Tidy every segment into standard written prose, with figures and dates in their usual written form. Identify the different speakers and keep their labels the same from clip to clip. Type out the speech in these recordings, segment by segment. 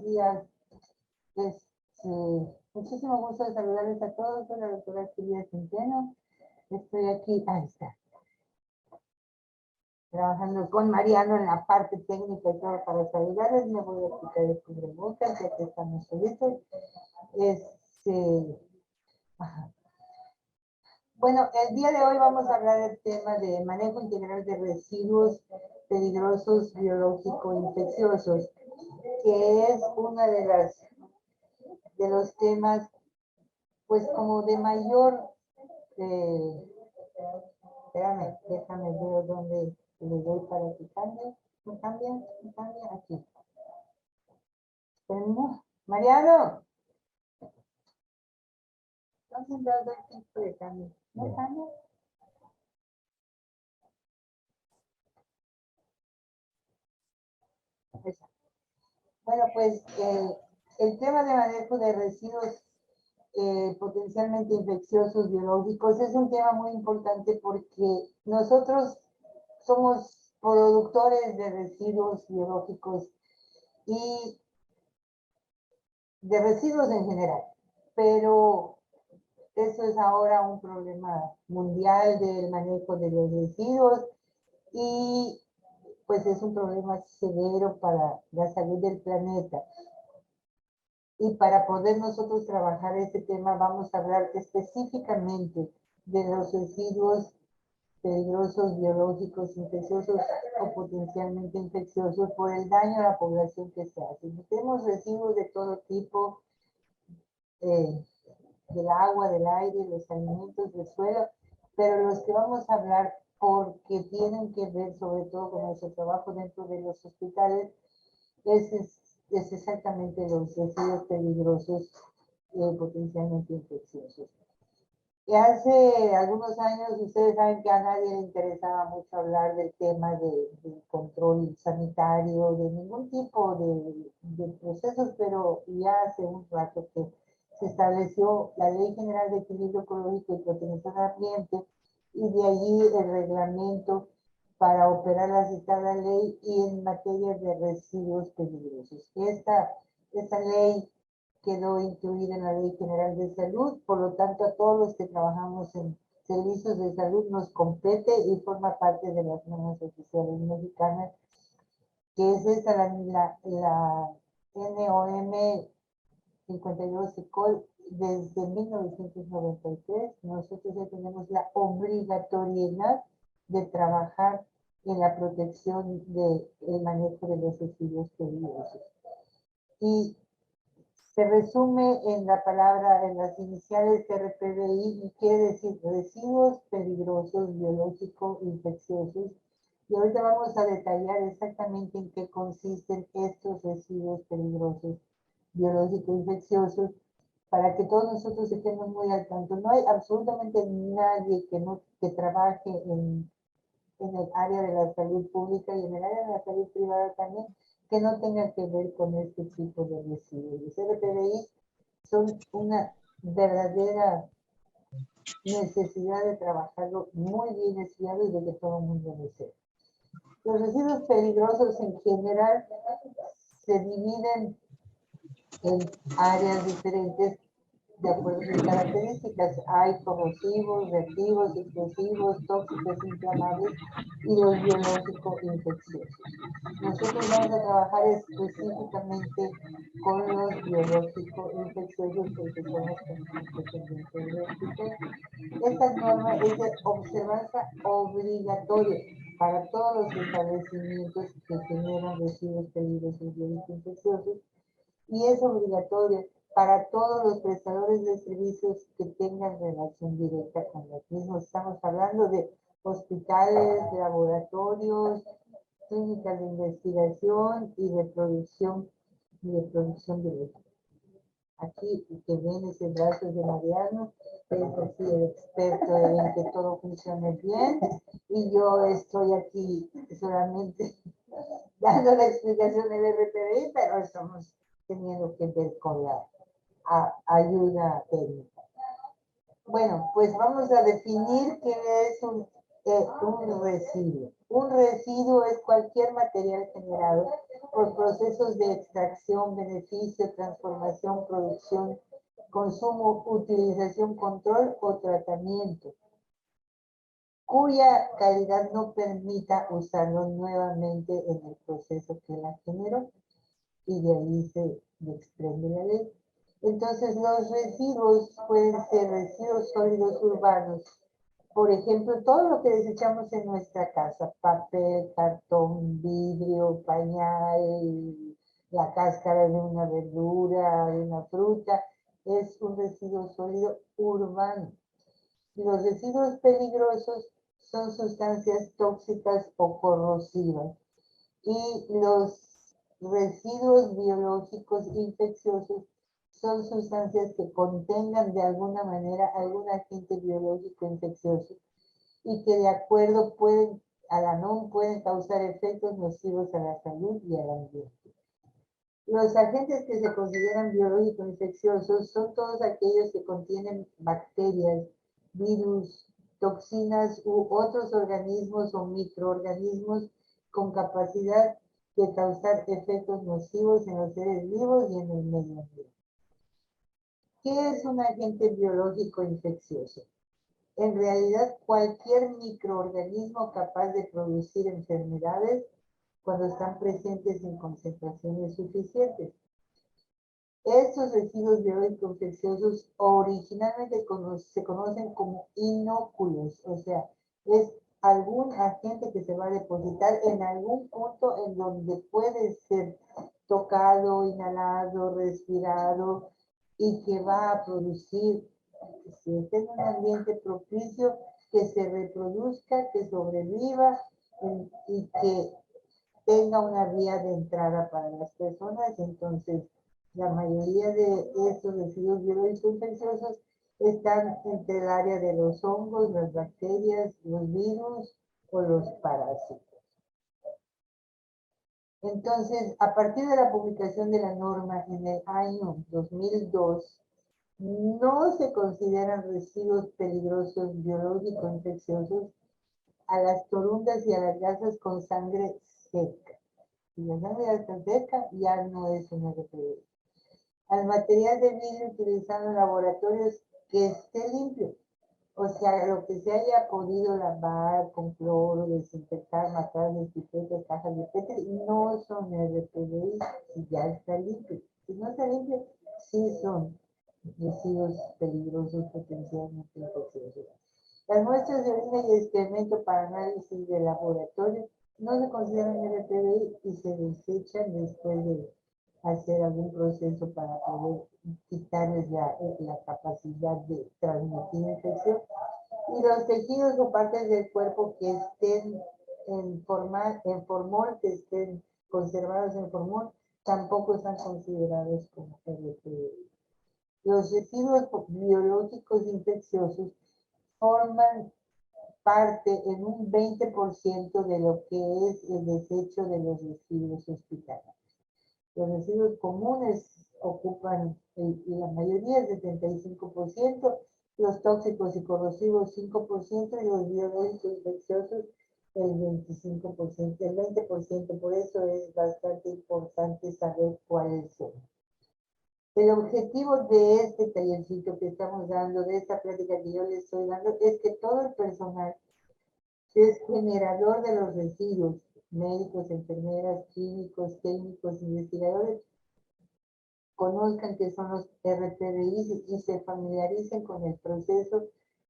Speaker 1: días. Muchísimo gusto de saludarles a todos. Soy la doctora Silvia Centeno. Estoy aquí, ahí está, trabajando con Mariano en la parte técnica y todo para saludarles. Me voy a quitar el cubrebocas, ya que estamos solitos. Bueno, el día de hoy vamos a hablar del tema de manejo integral de residuos peligrosos biológico-infecciosos, que es uno de los temas, pues como de mayor, espérame, déjame ver dónde le doy para que cambie. ¿Me cambia? Aquí. Espérenme. Mariano. Entonces le doy tiempo de cambio. ¿No cambia? Bueno, pues el tema de manejo de residuos potencialmente infecciosos biológicos es un tema muy importante porque nosotros somos productores de residuos biológicos y de residuos en general, pero eso es ahora un problema mundial del manejo de los residuos y pues es un problema severo para la salud del planeta. Y para poder nosotros trabajar este tema vamos a hablar específicamente de los residuos peligrosos, biológicos, infecciosos o potencialmente infecciosos por el daño a la población que se hace. Tenemos residuos de todo tipo, del agua, del aire, los alimentos, del suelo, pero los que vamos a hablar porque tienen que ver sobre todo con nuestro trabajo dentro de los hospitales es exactamente los residuos peligrosos potencialmente infecciosos. Y hace algunos años, ustedes saben que a nadie le interesaba mucho hablar del tema del control sanitario, de ningún tipo de procesos, pero ya hace un rato que se estableció la Ley General de Equilibrio Ecológico y Protección del Ambiente, y de allí el reglamento para operar la citada ley y en materia de residuos peligrosos. Esta ley quedó incluida en la Ley General de Salud, por lo tanto a todos los que trabajamos en servicios de salud nos compete y forma parte de las normas oficiales mexicanas, que es esta la NOM 52 ECOL desde 1993. Nosotros ya tenemos la obligatoriedad de trabajar en la protección del manejo de los residuos peligrosos. Y se resume en la palabra, en las iniciales RPBI, y quiere decir residuos peligrosos, biológicos, infecciosos. Y ahorita vamos a detallar exactamente en qué consisten estos residuos peligrosos, biológicos, infecciosos, para que todos nosotros estemos muy al tanto. No hay absolutamente nadie que trabaje en el área de la salud pública y en el área de la salud privada también, que no tenga que ver con este tipo de residuos. Los RPBI son una verdadera necesidad de trabajarlo muy bien estudiado y de que todo el mundo lo sepa. Los residuos peligrosos en general se dividen en áreas diferentes de acuerdo a sus características. Hay corrosivos, reactivos, explosivos, tóxicos, inflamables y los biológicos infecciosos. Nosotros vamos a trabajar específicamente con los biológicos infecciosos porque son los que nos competen dentro del hospital. Esta norma es de observancia obligatoria para todos los establecimientos que generan residuos peligrosos biológicos infecciosos y es obligatoria para todos los prestadores de servicios que tengan relación directa con los mismos. Estamos hablando de hospitales, de laboratorios, clínicas de investigación y de producción biológica. Aquí que ven ese brazo de Mariano, es así el experto en que todo funcione bien, y yo estoy aquí solamente dando la explicación del RTBI, pero estamos teniendo que ver con la ayuda técnica. Bueno, pues vamos a definir qué es un residuo. Un residuo es cualquier material generado por procesos de extracción, beneficio, transformación, producción, consumo, utilización, control o tratamiento, cuya calidad no permita usarlo nuevamente en el proceso que la generó, y de ahí se desprende la ley. Entonces, los residuos pueden ser residuos sólidos urbanos. Por ejemplo, todo lo que desechamos en nuestra casa, papel, cartón, vidrio, pañal, la cáscara de una verdura, de una fruta, es un residuo sólido urbano. Los residuos peligrosos son sustancias tóxicas o corrosivas. Y los residuos biológicos infecciosos son sustancias que contengan de alguna manera algún agente biológico infeccioso y que de acuerdo a la NOM pueden causar efectos nocivos a la salud y al ambiente. Los agentes que se consideran biológicos infecciosos son todos aquellos que contienen bacterias, virus, toxinas u otros organismos o microorganismos con capacidad de causar efectos nocivos en los seres vivos y en el medio ambiente. ¿Qué es un agente biológico infeccioso? En realidad, cualquier microorganismo capaz de producir enfermedades cuando están presentes en concentraciones suficientes. Estos residuos biológicos infecciosos originalmente se conocen como inóculos, o sea, es algún agente que se va a depositar en algún punto en donde puede ser tocado, inhalado, respirado y que va a producir, si está en un ambiente propicio, que se reproduzca, que sobreviva y que tenga una vía de entrada para las personas. Entonces, la mayoría de estos residuos biológicos infecciosos están entre el área de los hongos, las bacterias, los virus o los parásitos. Entonces, a partir de la publicación de la norma en el año 2002, no se consideran residuos peligrosos biológicos infecciosos a las torundas y a las gasas con sangre seca. Si la sangre ya está seca, ya no es un RPD. Al material de vidrio utilizado en laboratorios que esté limpio. O sea, lo que se haya podido lavar con cloro, desinfectar, matar las pipetas, cajas de Petri, no son RPDI si ya está limpio. Si no está limpio, sí son residuos peligrosos potencialmente infecciosos. Las muestras de orina y excremento para análisis de laboratorio no se consideran RPDI y se desechan después de hacer algún proceso para poder quitarles la capacidad de transmitir infección. Y los tejidos o partes del cuerpo que estén en formol, que estén conservados en formol, tampoco están considerados como RPDI. Los residuos biológicos infecciosos forman parte en un 20% de lo que es el desecho de los residuos hospitalarios. Los residuos comunes ocupan la mayoría, el 75%, los tóxicos y corrosivos 5% y los biológicos infecciosos el 25%, el 20%. Por eso es bastante importante saber cuáles son. El objetivo de este tallercito que estamos dando, de esta plática que yo les estoy dando, es que todo el personal que es generador de los residuos, médicos, enfermeras, químicos, técnicos, investigadores, conozcan qué son los RPDI y se familiaricen con el proceso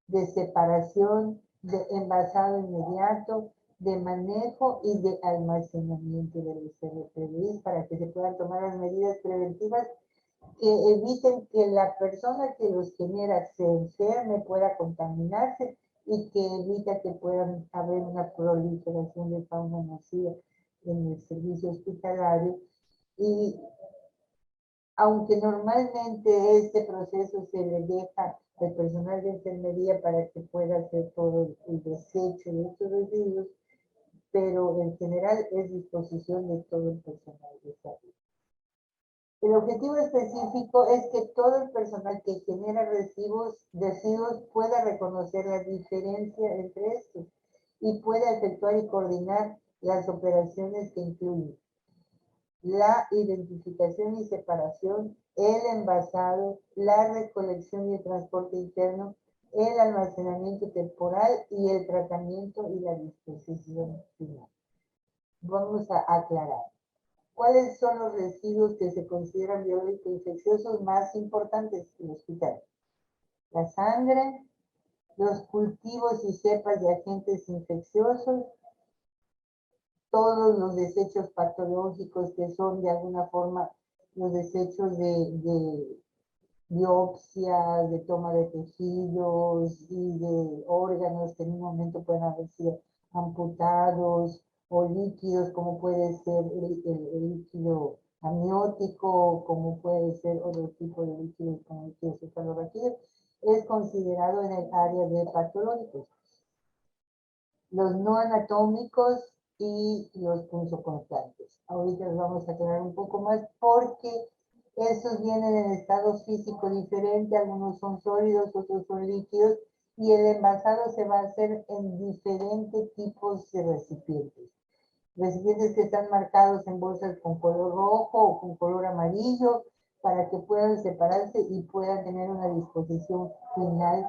Speaker 1: de separación, de envasado inmediato, de manejo y de almacenamiento de los RPDI para que se puedan tomar las medidas preventivas que eviten que la persona que los genera se enferme, pueda contaminarse y que evita que puedan haber una proliferación de fauna nociva en el servicio hospitalario. Y aunque normalmente este proceso se le deja al personal de enfermería para que pueda hacer todo el desecho de estos residuos, pero en general es disposición de todo el personal de salud. El objetivo específico es que todo el personal que genera residuos pueda reconocer la diferencia entre estos y puede efectuar y coordinar las operaciones que incluyen la identificación y separación, el envasado, la recolección y el transporte interno, el almacenamiento temporal y el tratamiento y la disposición final. Vamos a aclarar. ¿Cuáles son los residuos que se consideran biológicos infecciosos más importantes en el hospital? La sangre, los cultivos y cepas de agentes infecciosos, todos los desechos patológicos que son de alguna forma los desechos de biopsias, de toma de tejidos y de órganos que en un momento pueden haber sido amputados, o líquidos como puede ser el líquido amniótico, como puede ser otro tipo de líquidos como líquidos cefalorraquídeos, es considerado en el área de patológicos. Los no anatómicos y los punzocortantes. Ahorita los vamos a aclarar un poco más porque esos vienen en estados físicos diferentes, algunos son sólidos, otros son líquidos, y el envasado se va a hacer en diferentes tipos de recipientes. Recipientes que están marcados en bolsas con color rojo o con color amarillo, para que puedan separarse y puedan tener una disposición final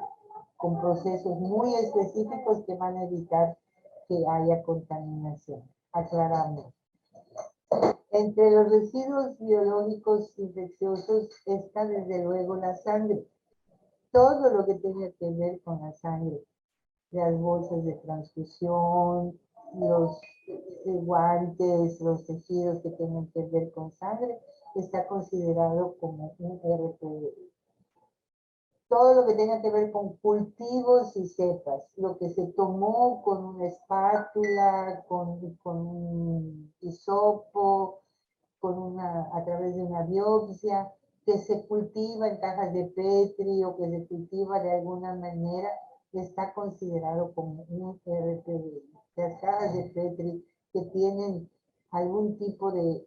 Speaker 1: con procesos muy específicos que van a evitar que haya contaminación. Aclaramos. Entre los residuos biológicos infecciosos está desde luego la sangre. Todo lo que tenga que ver con la sangre, las bolsas de transfusión, los guantes, los tejidos que tengan que ver con sangre, está considerado como un RPD. Todo lo que tenga que ver con cultivos y cepas, lo que se tomó con una espátula, con un hisopo, a través de una biopsia, que se cultiva en cajas de Petri o que se cultiva de alguna manera, está considerado como un RPD. Las cajas de Petri que tienen algún tipo de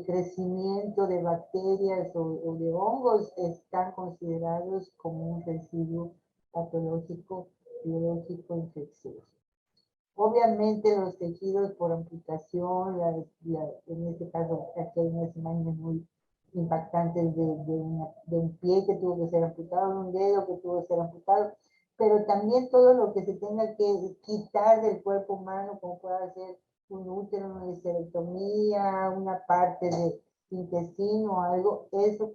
Speaker 1: crecimiento de bacterias o de hongos están considerados como un residuo patológico, biológico, infeccioso. Obviamente los tejidos por amputación, en este caso aquí hay unas imágenes muy impactantes de un pie que tuvo que ser amputado, de un dedo que tuvo que ser amputado, pero también todo lo que se tenga que quitar del cuerpo humano, como puede ser un útero, una histerectomía, una parte de intestino o algo, eso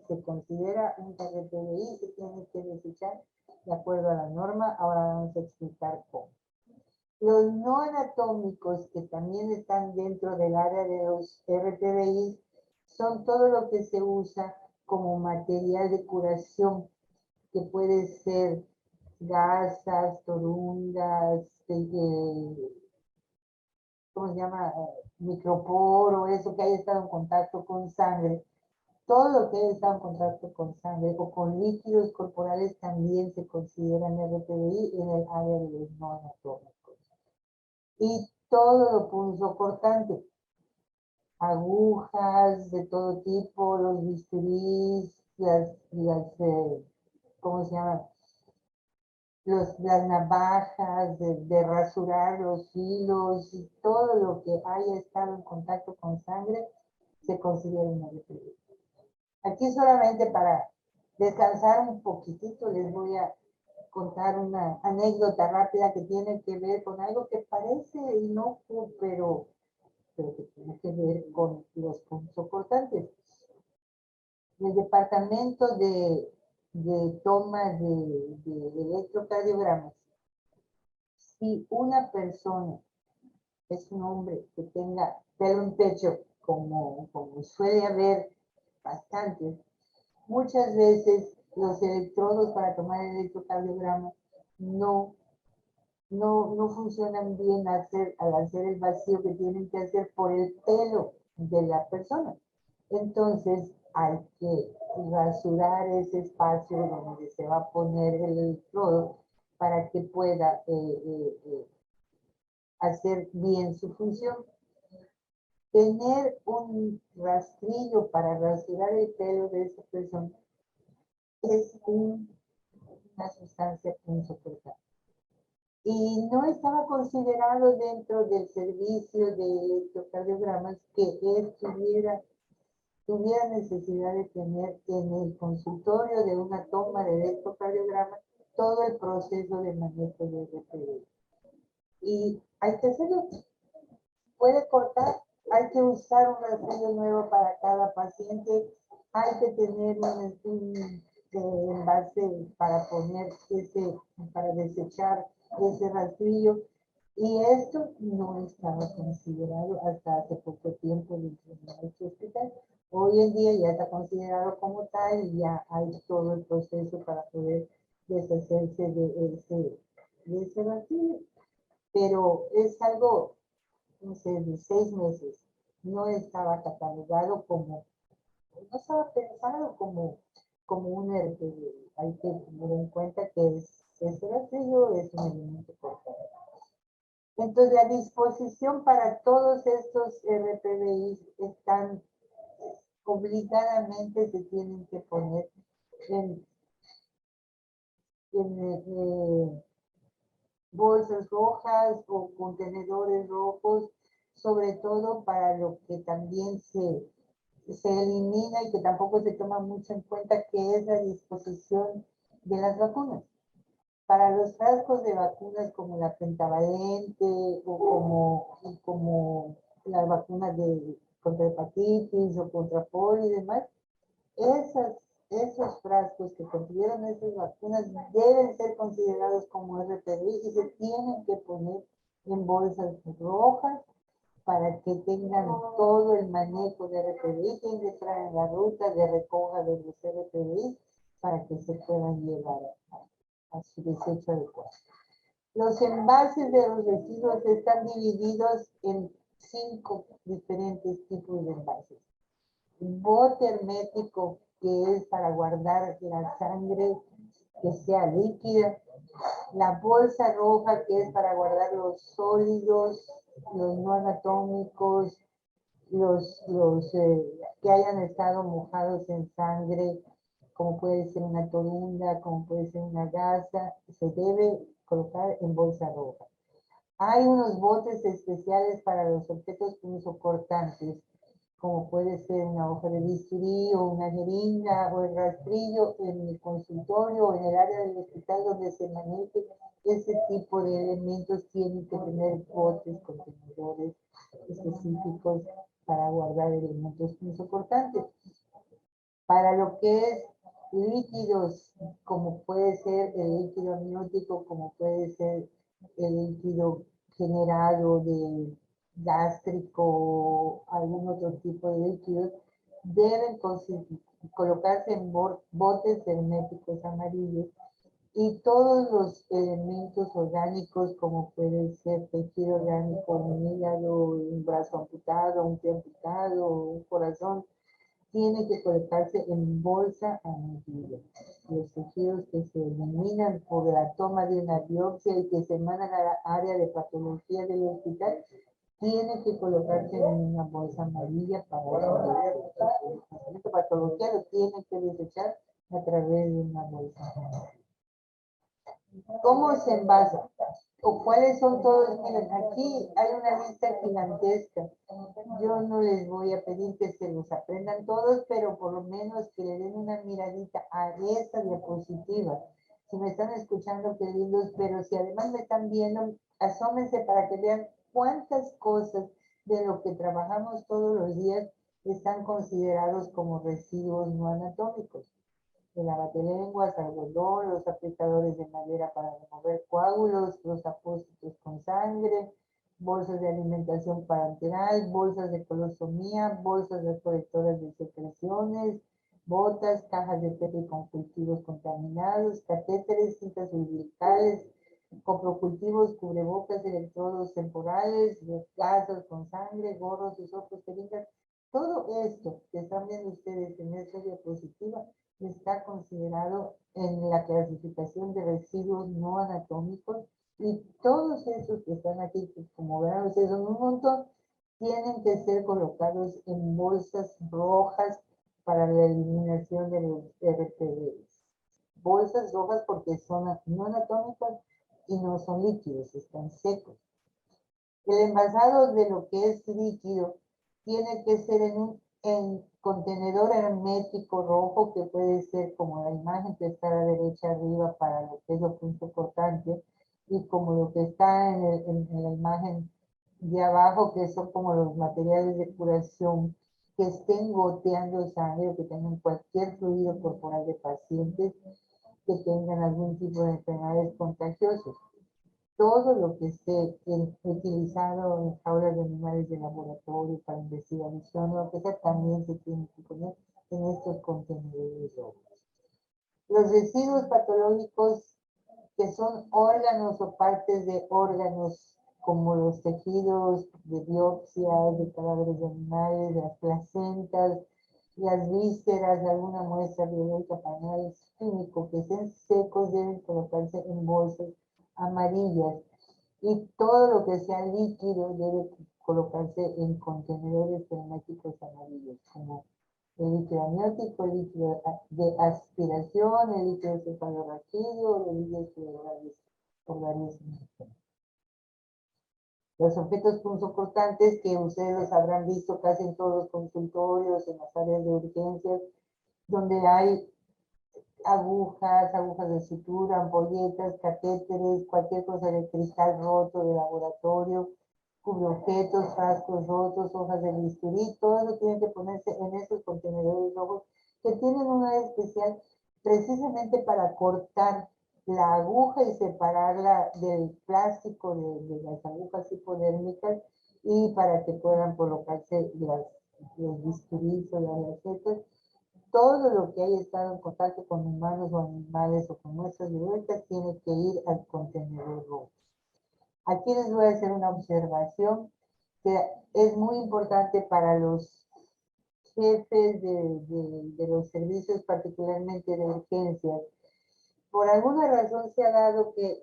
Speaker 1: se considera un RPDI, se tiene que desechar de acuerdo a la norma. Ahora vamos a explicar cómo. Los no anatómicos que también están dentro del área de los RPDI son todo lo que se usa como material de curación, que puede ser gasas, torundas, ¿cómo se llama? Microporo, eso que haya estado en contacto con sangre. Todo lo que haya estado en contacto con sangre o con líquidos corporales también se consideran RPDI en el área de los no anatómicos. Y todo lo punzocortante, agujas de todo tipo, los bisturís, ¿cómo se llama? Las navajas de rasurar los hilos y todo lo que haya estado en contacto con sangre se considera una RPD. Aquí solamente para descansar un poquitito les voy a contar una anécdota rápida que tiene que ver con algo que parece inocuo, pero que tiene que ver con los punzocortantes. El departamento de toma de electrocardiogramas, si una persona es un hombre que tenga pelo en pecho, como suele haber bastantes, muchas veces los electrodos para tomar el electrocardiograma no funcionan bien al hacer el vacío que tienen que hacer por el pelo de la persona. Entonces hay que rasurar ese espacio donde se va a poner el electrodo para que pueda hacer bien su función. Tener un rastrillo para rasurar el pelo de esa persona es una sustancia punzocortante. y no estaba considerado dentro del servicio de electrocardiogramas que él tuviera necesidad de tener en el consultorio de una toma de electrocardiograma todo el proceso de manejo de RPD. Y hay que hacerlo. Puede cortar, hay que usar un rastrillo nuevo para cada paciente, hay que tener un envase para poner para desechar ese rastrillo. Y esto no estaba considerado hasta hace poco tiempo dentro de nuestro hospital. Hoy en día ya está considerado como tal y ya hay todo el proceso para poder deshacerse de ese rastrillo. Pero es algo, no sé, de 6 meses. No estaba catalogado como, no estaba pensado como un RPD. Hay que tener en cuenta que ese rastrillo es un elemento cortante. Entonces, la disposición para todos estos RPDIs están obligadamente se tienen que poner en, en bolsas rojas o contenedores rojos, sobre todo para lo que también se elimina y que tampoco se toma mucho en cuenta, que es la disposición de las vacunas. Para los frascos de vacunas como la pentavalente como las vacunas contra hepatitis o contra polio y demás, esos frascos que contuvieron esas vacunas deben ser considerados como RPD y se tienen que poner en bolsas rojas para que tengan todo el manejo de RPD, tienen que estar en la ruta de recoja de los RPD para que se puedan llevar a su desecho adecuado. Los envases de los residuos están divididos en 5 diferentes tipos de envases. Bote hermético, que es para guardar la sangre que sea líquida. La bolsa roja, que es para guardar los sólidos, los no anatómicos, los que hayan estado mojados en sangre, como puede ser una torunda, como puede ser una gasa, se debe colocar en bolsa roja. Hay unos botes especiales para los objetos punzocortantes, como puede ser una hoja de bisturí o una jeringa o el rastrillo en el consultorio o en el área del hospital donde se maneje ese tipo de elementos. Tienen que tener botes, contenedores específicos para guardar elementos punzocortantes. Para lo que es líquidos, como puede ser el líquido amniótico, como puede ser el líquido generado de gástrico o algún otro tipo de líquidos, deben colocarse en botes herméticos amarillos. Y todos los elementos orgánicos, como puede ser tejido orgánico, un hígado, un brazo amputado, un pie amputado, un corazón, tiene que colocarse en bolsa amarilla. Los tejidos que se eliminan por la toma de una biopsia y que se mandan a la área de patología del hospital, tiene que colocarse en una bolsa amarilla para esta patología lo tiene que desechar a través de una bolsa amarilla. ¿Cómo se envasa? ¿O cuáles son todos? Miren, aquí hay una lista gigantesca. Yo no les voy a pedir que se los aprendan todos, pero por lo menos que le den una miradita a esta diapositiva. Si me están escuchando, qué lindos, pero si además me están viendo, asómense para que vean cuántas cosas de lo que trabajamos todos los días están considerados como residuos no anatómicos. El lavatelenguas, algodón, los aplicadores de madera para remover coágulos, los apósitos con sangre, bolsas de alimentación parenteral, bolsas de colostomía, bolsas recolectoras de secreciones, botas, cajas de PET con cultivos contaminados, catéteres, cintas umbilicales, coprocultivos, cubrebocas, electrodos temporales, gasas con sangre, gorros, hisopos, jeringas. Todo esto que están viendo ustedes en esta diapositiva está considerado en la clasificación de residuos no anatómicos, y todos esos que están aquí, como verán ustedes, son un montón, tienen que ser colocados en bolsas rojas para la eliminación de los RPDs. Bolsas rojas porque son no anatómicas y no son líquidos, están secos. El envasado de lo que es líquido tiene que ser en un contenedor hermético rojo, que puede ser como la imagen que está a la derecha arriba para lo que es lo punto importante, y como lo que está en la imagen de abajo, que son como los materiales de curación que estén goteando sangre o que tengan cualquier fluido corporal de pacientes que tengan algún tipo de enfermedades contagiosas. Todo lo que esté utilizado en jaulas de animales de laboratorio para investigación, lo que sea, también se tiene que poner en estos contenedores rojos. Los residuos patológicos, que son órganos o partes de órganos, como los tejidos de biopsias, de cadáveres de animales, de las placentas, las vísceras, alguna muestra biológica para análisis químico, que estén secos, deben colocarse en bolsas amarillas, y todo lo que sea líquido debe colocarse en contenedores herméticos amarillos, como el líquido amniótico, el líquido de aspiración, el líquido cefalorraquídeo, el líquido organismos. Los objetos punzocortantes, que ustedes los habrán visto casi en todos los consultorios, en las áreas de urgencias, donde hay agujas de sutura, ampolletas, catéteres, cualquier cosa de cristal roto de laboratorio, cubreobjetos, frascos rotos, hojas de bisturí, todo eso tiene que ponerse en esos contenedores rojos, que tienen una especial precisamente para cortar la aguja y separarla del plástico de las agujas hipodérmicas, y para que puedan colocarse los bisturís o las lacetas. Todo lo que haya estado en contacto con humanos o animales o con muestras biológicas tiene que ir al contenedor rojo. Aquí les voy a hacer una observación que es muy importante para los jefes de los servicios, particularmente de urgencias. Por alguna razón se ha dado que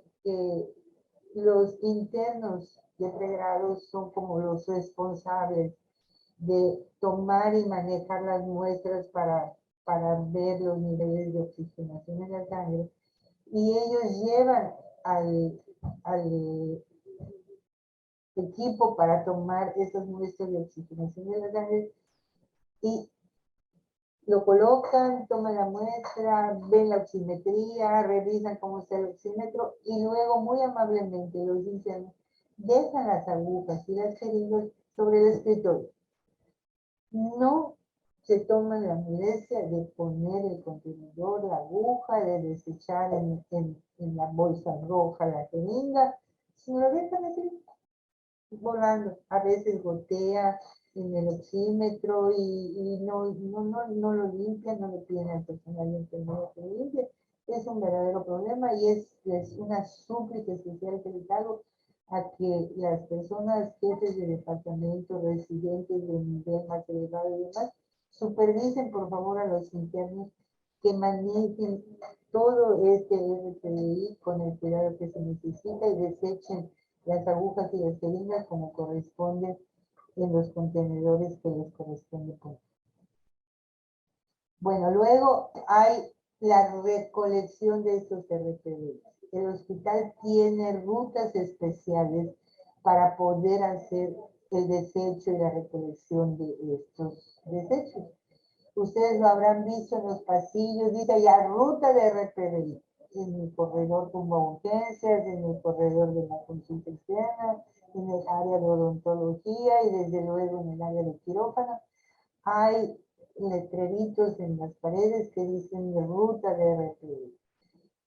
Speaker 1: los internos de pregrado son como los responsables de tomar y manejar las muestras para ver los niveles de oxigenación en la sangre, y ellos llevan al equipo para tomar esas muestras de oxigenación en la sangre y lo colocan, toman la muestra, ven la oximetría, revisan cómo está el oxímetro, y luego muy amablemente los internos dejan las agujas y las jeringas sobre el escritorio. No se toman la molestia de poner el contenedor, la aguja, de desechar en la bolsa roja la jeringa, sino lo dejan así, volando. A veces gotea en el oxímetro y no lo limpian, no le piden al personal de enfermería que lo limpie. Es un verdadero problema, y es una súplica especial que les hago a que las personas, jefes de departamento, residentes de nivel más elevado y demás, supervisen por favor a los internos que manejen todo este RPI con el cuidado que se necesita, y desechen las agujas y las jeringas como corresponde en los contenedores que les corresponde poner. Bueno, luego hay la recolección de estos RPI. El hospital tiene rutas especiales para poder hacer el desecho y la recolección de estos desechos. Ustedes lo habrán visto en los pasillos, dice ya ruta de RPI, en el corredor como urgencias, en el corredor de la consulta externa, en el área de odontología y desde luego en el área de quirófano. Hay letreritos en las paredes que dicen de ruta de RPI.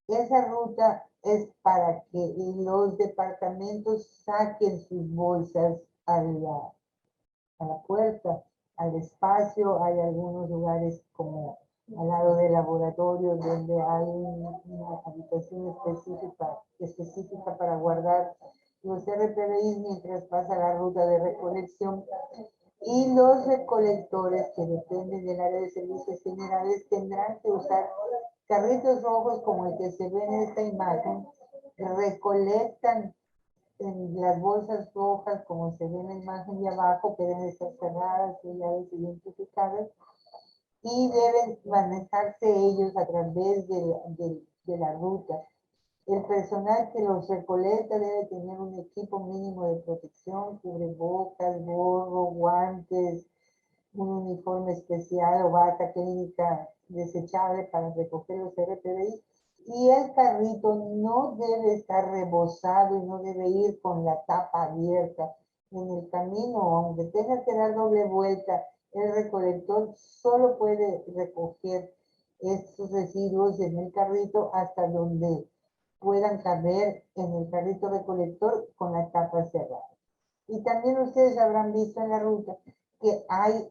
Speaker 1: Esa ruta es para que los departamentos saquen sus bolsas a la puerta, al espacio. Hay algunos lugares como al lado del laboratorio donde hay una habitación específica para guardar los RPBIs mientras pasa la ruta de recolección. Y los recolectores, que dependen del área de servicios generales, tendrán que usar carritos rojos como el que se ve en esta imagen. Recolectan en las bolsas rojas, como se ve en la imagen de abajo, que deben estar cerradas, selladas, identificadas, y deben manejarse ellos a través de la ruta. El personal que los recolecta debe tener un equipo mínimo de protección, cubrebocas, gorro, guantes, un uniforme especial o bata clínica desechable para recoger los RPDI. Y el carrito no debe estar rebosado y no debe ir con la tapa abierta. En el camino, aunque tenga que dar doble vuelta, el recolector solo puede recoger estos residuos en el carrito hasta donde puedan caber en el carrito recolector con la tapa cerrada. Y también ustedes habrán visto en la ruta que hay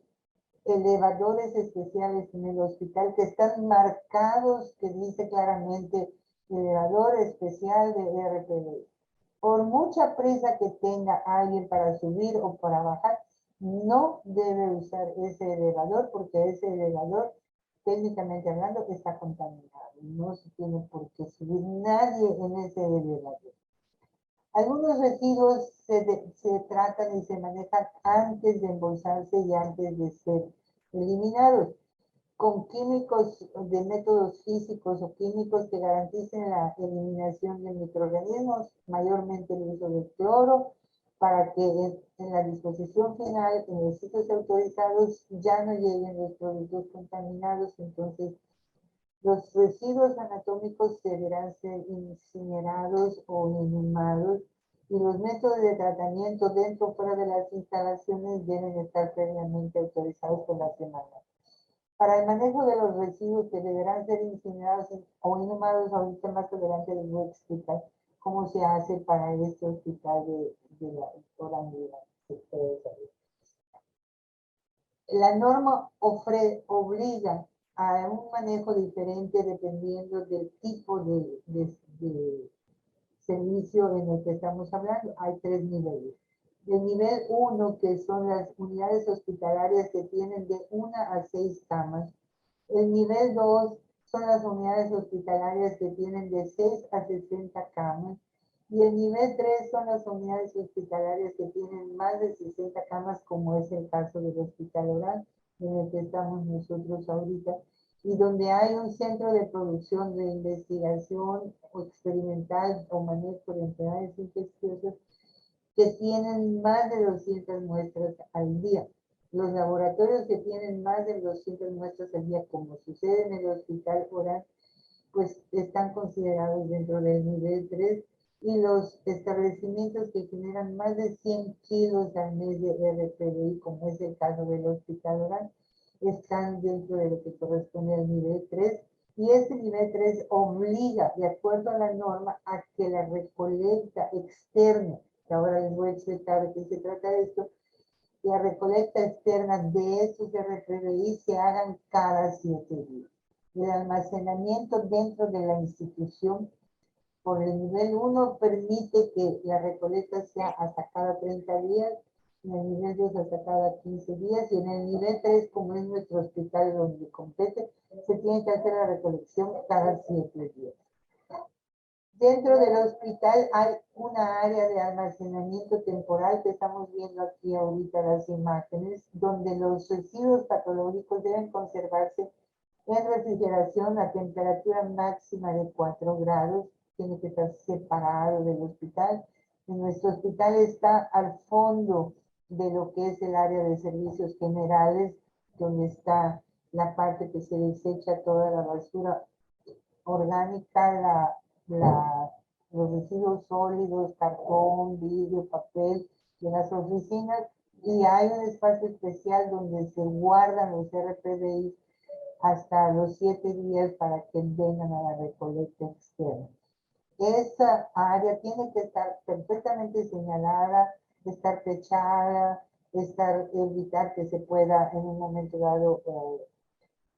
Speaker 1: elevadores especiales en el hospital que están marcados, que dice claramente elevador especial de RPD. Por mucha prisa que tenga alguien para subir o para bajar, no debe usar ese elevador porque ese elevador, técnicamente hablando, está contaminado. No se tiene por qué subir nadie en ese elevador. Algunos residuos se tratan y se manejan antes de embolsarse y antes de ser eliminados, con químicos de métodos físicos o químicos que garanticen la eliminación de microorganismos, mayormente el uso del cloro, para que en la disposición final, en los sitios autorizados, ya no lleguen los productos contaminados. Entonces, los residuos anatómicos deberán ser incinerados o inhumados y los métodos de tratamiento dentro o fuera de las instalaciones deben estar previamente autorizados por la semana. Para el manejo de los residuos que deberán ser incinerados o inhumados, ahorita más adelante les voy a explicar cómo se hace para este hospital de la doctora Andrea. La norma obliga a un manejo diferente dependiendo del tipo de servicio en el que estamos hablando. Hay 3 niveles. El nivel 1, que son las unidades hospitalarias que tienen de 1 a 6 camas. El nivel 2 son las unidades hospitalarias que tienen de 6 a 60 camas. Y el nivel 3 son las unidades hospitalarias que tienen más de 60 camas, como es el caso del Hospital Oral, en el que estamos nosotros ahorita, y donde hay un centro de producción de investigación o experimental o manejo de enfermedades infecciosas que tienen más de 200 muestras al día. Los laboratorios que tienen más de 200 muestras al día, como sucede en el Hospital Oral, pues están considerados dentro del nivel 3, y los establecimientos que generan más de 100 kilos al mes de RPDI, como es el caso del Hospital Oral, están dentro de lo que corresponde al nivel 3, y este nivel 3 obliga, de acuerdo a la norma, a que la recolecta externa, que ahora les voy a explicar de qué se trata esto, la recolecta externa de estos RPDI se hagan cada 7 días. El almacenamiento dentro de la institución por el nivel 1 permite que la recolecta sea hasta cada 30 días, en el nivel 2 hasta cada 15 días, y en el nivel 3, como es nuestro hospital donde compete, se tiene que hacer la recolección cada 7 días. Dentro del hospital hay una área de almacenamiento temporal que estamos viendo aquí ahorita las imágenes, donde los residuos patológicos deben conservarse en refrigeración a temperatura máxima de 4 grados, tiene que estar separado del hospital. En nuestro hospital está al fondo de lo que es el área de servicios generales, donde está la parte que se desecha toda la basura orgánica, los residuos sólidos, cartón, vidrio, papel de las oficinas, y hay un espacio especial donde se guardan los RPDI hasta los 7 días para que vengan a la recolecta externa. Esa área tiene que estar perfectamente señalada, estar techada, evitar que se pueda en un momento dado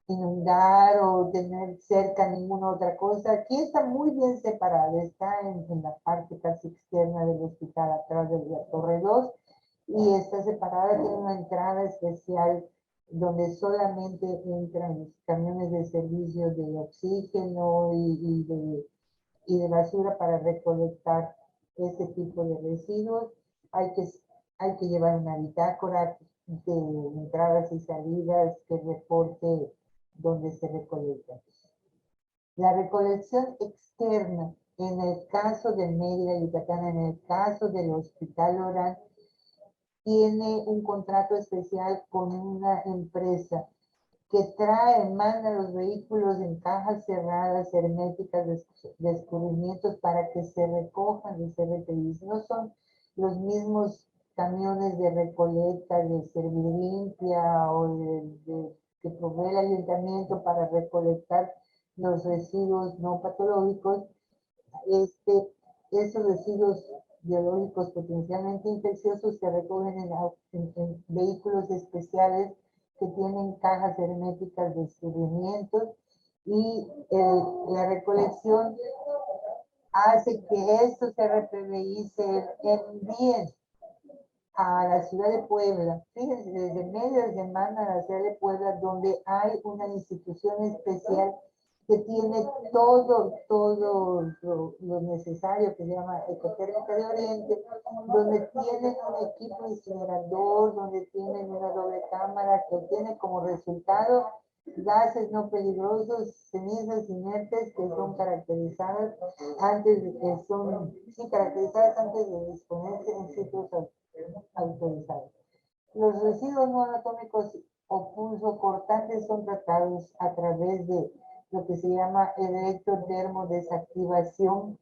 Speaker 1: inundar o tener cerca ninguna otra cosa. Aquí está muy bien separado, está en la parte casi externa del hospital, atrás de la Torre 2, y está separada, tiene una entrada especial donde solamente entran los camiones de servicio de oxígeno y de basura para recolectar ese tipo de residuos. Hay que llevar una bitácora de entradas y salidas que reporte donde se recolecta. La recolección externa En el caso de Mérida, Yucatán, en el caso del Hospital Orán, tiene un contrato especial con una empresa que manda los vehículos en cajas cerradas, herméticas, de escurrimientos para que se recojan de CRPI. No son los mismos camiones de recolecta, de Servilimpia o que provee el ayuntamiento para recolectar los residuos no patológicos. Esos residuos biológicos potencialmente infecciosos se recogen en vehículos especiales que tienen cajas herméticas de escurrimientos y la recolección hace que estos RPBI se envíen a la ciudad de Puebla. Fíjense, desde medias de semana a la ciudad de Puebla, donde hay una institución especial que tiene todo lo necesario, que se llama Ecotérmica de Oriente, donde tienen un equipo incinerador, donde tienen una doble cámara, que obtiene como resultado gases no peligrosos, cenizas inertes que son caracterizadas caracterizadas antes de disponerse en sitios autorizados. Los residuos no anatómicos o pulsocortantes son tratados a través de lo que se llama electrodermodesactivación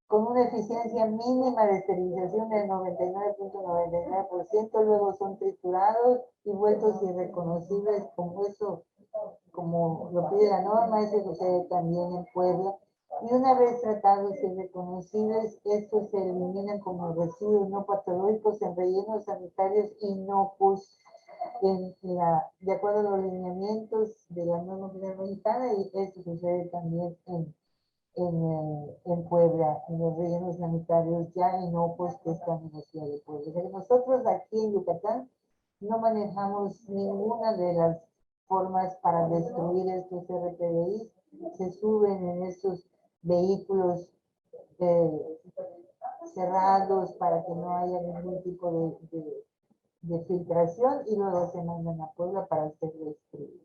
Speaker 1: con una eficiencia mínima de esterilización del 99.99%, luego son triturados y vueltos irreconocibles como lo pide la norma. Eso sucede también en Puebla. Y una vez tratados y reconocibles, estos se eliminan como residuos no patológicos en rellenos sanitarios inocuos de acuerdo a los lineamientos de la norma general mexicana, y esto sucede también en Puebla, en los rellenos sanitarios ya inocuos que están en la ciudad de Puebla. Pero nosotros aquí en Yucatán no manejamos ninguna de las formas para destruir estos RPDI. Se suben en estos vehículos cerrados para que no haya ningún tipo de filtración y luego se mandan a Puebla para ser destruidos.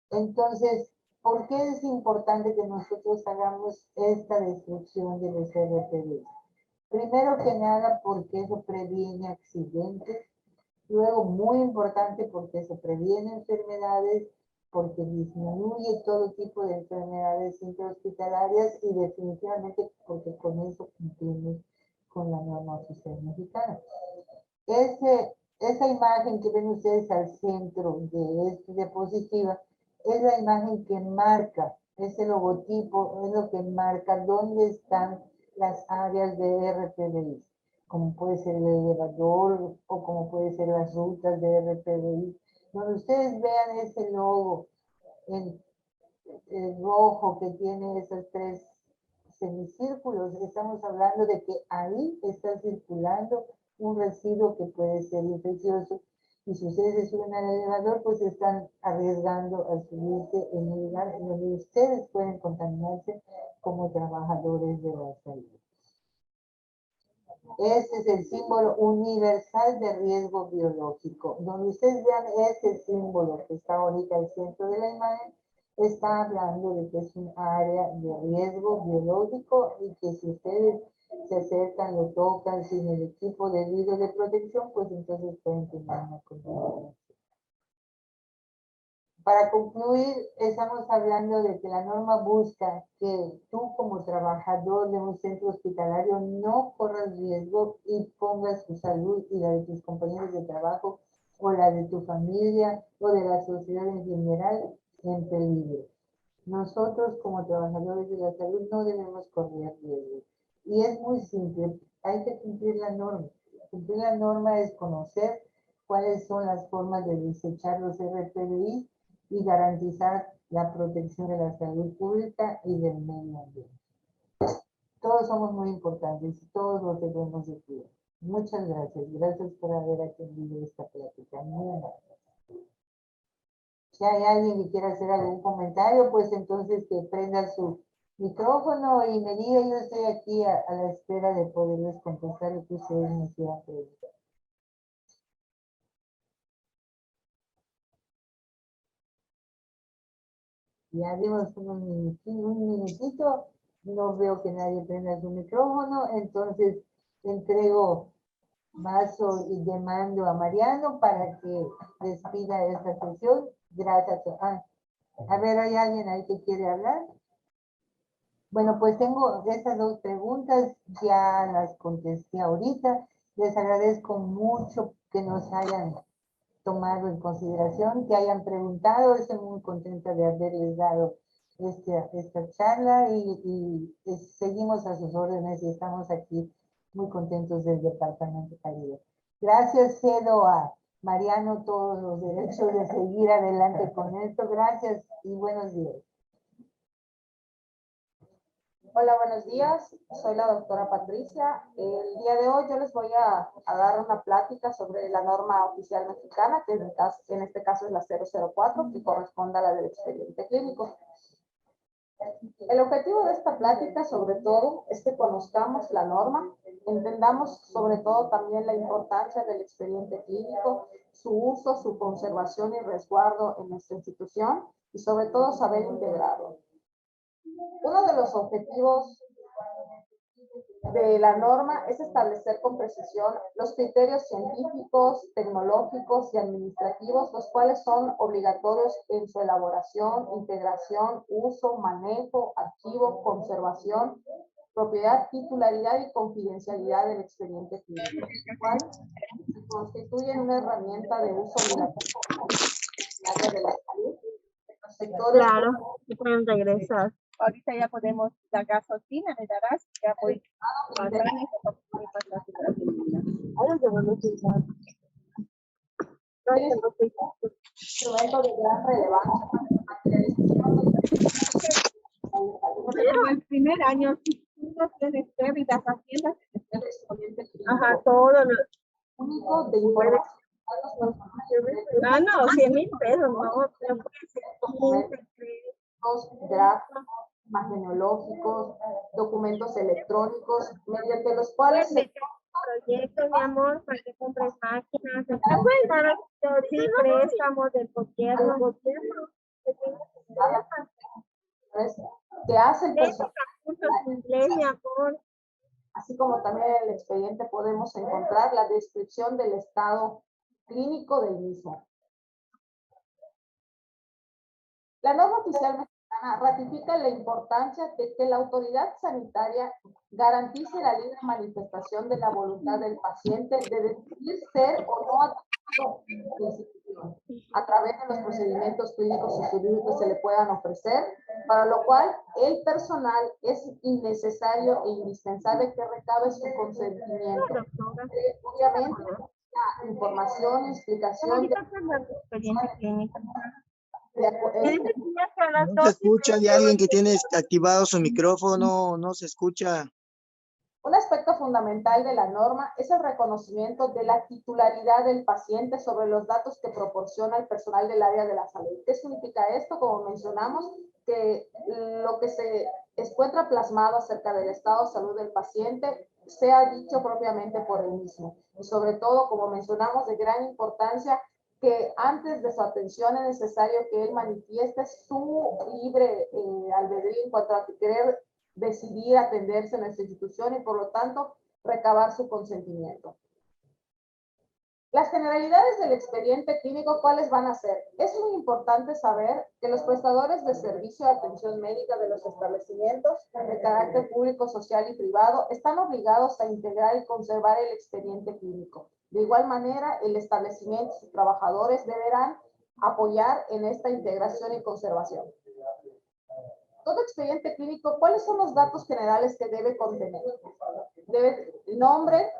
Speaker 1: Entonces, ¿por qué es importante que nosotros hagamos esta destrucción de los RPDI? Primero que nada, porque eso previene accidentes. Luego, muy importante, porque se previene enfermedades, porque disminuye todo tipo de enfermedades intrahospitalarias y definitivamente porque con eso cumplimos con la norma oficial mexicana. Esa imagen que ven ustedes al centro de esta diapositiva es la imagen que marca, ese logotipo es lo que marca dónde están las áreas de RPDI, como puede ser el elevador o como puede ser las rutas de RPDI. Donde ustedes vean ese logo en rojo que tiene esos tres semicírculos, estamos hablando de que ahí está circulando un residuo que puede ser infeccioso, y si ustedes se suben al elevador, pues están arriesgando a subirse en un lugar en donde ustedes pueden contaminarse como trabajadores de la salud. Este es el símbolo universal de riesgo biológico. Donde ustedes vean ese símbolo que está ahorita al centro de la imagen, está hablando de que es un área de riesgo biológico y que si ustedes se acercan, lo tocan sin el equipo debido de protección, pues entonces pueden tener una contaminación. Para concluir, estamos hablando de que la norma busca que tú como trabajador de un centro hospitalario no corras riesgo y pongas tu salud y la de tus compañeros de trabajo o la de tu familia o de la sociedad en general en peligro. Nosotros como trabajadores de la salud no debemos correr riesgo. Y es muy simple, hay que cumplir la norma. Cumplir la norma es conocer cuáles son las formas de desechar los RPDI y garantizar la protección de la salud pública y del medio ambiente. Todos somos muy importantes y todos los debemos de cuidar. Muchas gracias. Gracias por haber atendido esta plática. Muy amable. Si hay alguien que quiera hacer algún comentario, pues entonces que prenda su micrófono y me diga. Yo estoy aquí a la espera de poderles contestar lo que ustedes me quieran preguntar. Ya dimos un minutito No veo que nadie prenda su micrófono, entonces entrego vaso y demando a Mariano para que despida esta sesión. Gracias. A ver, ¿hay alguien ahí que quiere hablar? Bueno, pues tengo esas dos preguntas, ya las contesté ahorita. Les agradezco mucho que nos hayan tomado en consideración, que hayan preguntado. Estoy muy contenta de haberles dado esta charla y seguimos a sus órdenes y estamos aquí muy contentos del Departamento Caribe. Gracias, cedo a Mariano todos los derechos de seguir adelante con esto. Gracias y buenos días.
Speaker 2: Hola, buenos días. Soy la doctora Patricia. El día de hoy yo les voy a dar una plática sobre la norma oficial mexicana, que en este caso es la 004, que corresponde a la del expediente clínico. El objetivo de esta plática, sobre todo, es que conozcamos la norma, entendamos sobre todo también la importancia del expediente clínico, su uso, su conservación y resguardo en nuestra institución y sobre todo saber integrarlo. Uno de los objetivos de la norma es establecer con precisión los criterios científicos, tecnológicos y administrativos, los cuales son obligatorios en su elaboración, integración, uso, manejo, archivo, conservación, propiedad, titularidad y confidencialidad del expediente clínico, el cual constituyen una herramienta de uso obligatorio en el área de la salud. Los sectores.
Speaker 3: Claro, pueden regresar.
Speaker 4: Ahorita ya podemos dar gasolina, me darás, ya voy pasando.
Speaker 2: Instrumento de gran relevancia para la materialización
Speaker 4: Pero el primer año, si tú no tienes pérdidas, haciendas,
Speaker 2: del expediente clínico
Speaker 3: Ajá, todo lo...
Speaker 2: único de información.
Speaker 3: Ah, no, 100,000 pesos, no, pero puede ser 15,
Speaker 2: Gráficos, más genealógicos, documentos electrónicos, mediante los cuales se
Speaker 3: proyectos, mi amor, para que compres máquinas. ¿Se pueden dar sí, préstamos del gobierno?
Speaker 2: que hace el personal.
Speaker 3: Cursos de inglés, mi amor.
Speaker 2: Así como también en el expediente podemos encontrar la descripción del estado clínico del mismo. La norma oficial mexicana ratifica la importancia de que la autoridad sanitaria garantice la libre manifestación de la voluntad del paciente de decidir ser o no atendido en la institución, a través de los procedimientos clínicos y jurídicos que se le puedan ofrecer, para lo cual el personal es innecesario e indispensable que recabe su consentimiento. Obviamente, la información, explicación de
Speaker 5: No se escucha, hay alguien que tiene activado su micrófono, no se escucha.
Speaker 2: Un aspecto fundamental de la norma es el reconocimiento de la titularidad del paciente sobre los datos que proporciona el personal del área de la salud. ¿Qué significa esto? Como mencionamos, que lo que se encuentra plasmado acerca del estado de salud del paciente sea dicho propiamente por él mismo. Y sobre todo, como mencionamos, de gran importancia, que antes de su atención es necesario que él manifieste su libre albedrío en cuanto a querer decidir atenderse en nuestra institución y por lo tanto recabar su consentimiento. Las generalidades del expediente clínico, ¿cuáles van a ser? Es muy importante saber que los prestadores de servicio de atención médica de los establecimientos de carácter público, social y privado están obligados a integrar y conservar el expediente clínico. De igual manera, el establecimiento y sus trabajadores deberán apoyar en esta integración y conservación. Todo expediente clínico, ¿cuáles son los datos generales que debe contener? Debe nombre,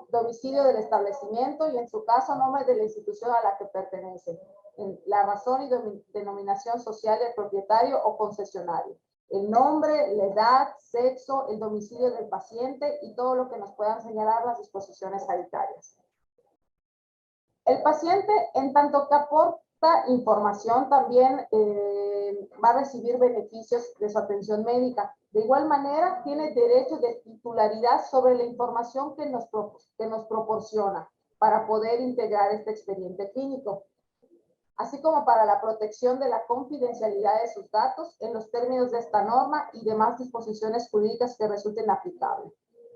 Speaker 2: domicilio del establecimiento y en su caso nombre de la institución a la que pertenece, la razón y denominación social del propietario o concesionario, el nombre, la edad, sexo, el domicilio del paciente y todo lo que nos puedan señalar las disposiciones sanitarias. El paciente, en tanto que aporta información, también va a recibir beneficios de su atención médica. De igual manera, tiene derecho de titularidad sobre la información que nos proporciona para poder integrar este expediente clínico. así como para la protección de la confidencialidad de sus datos en los términos de esta norma y demás disposiciones jurídicas que resulten aplicables.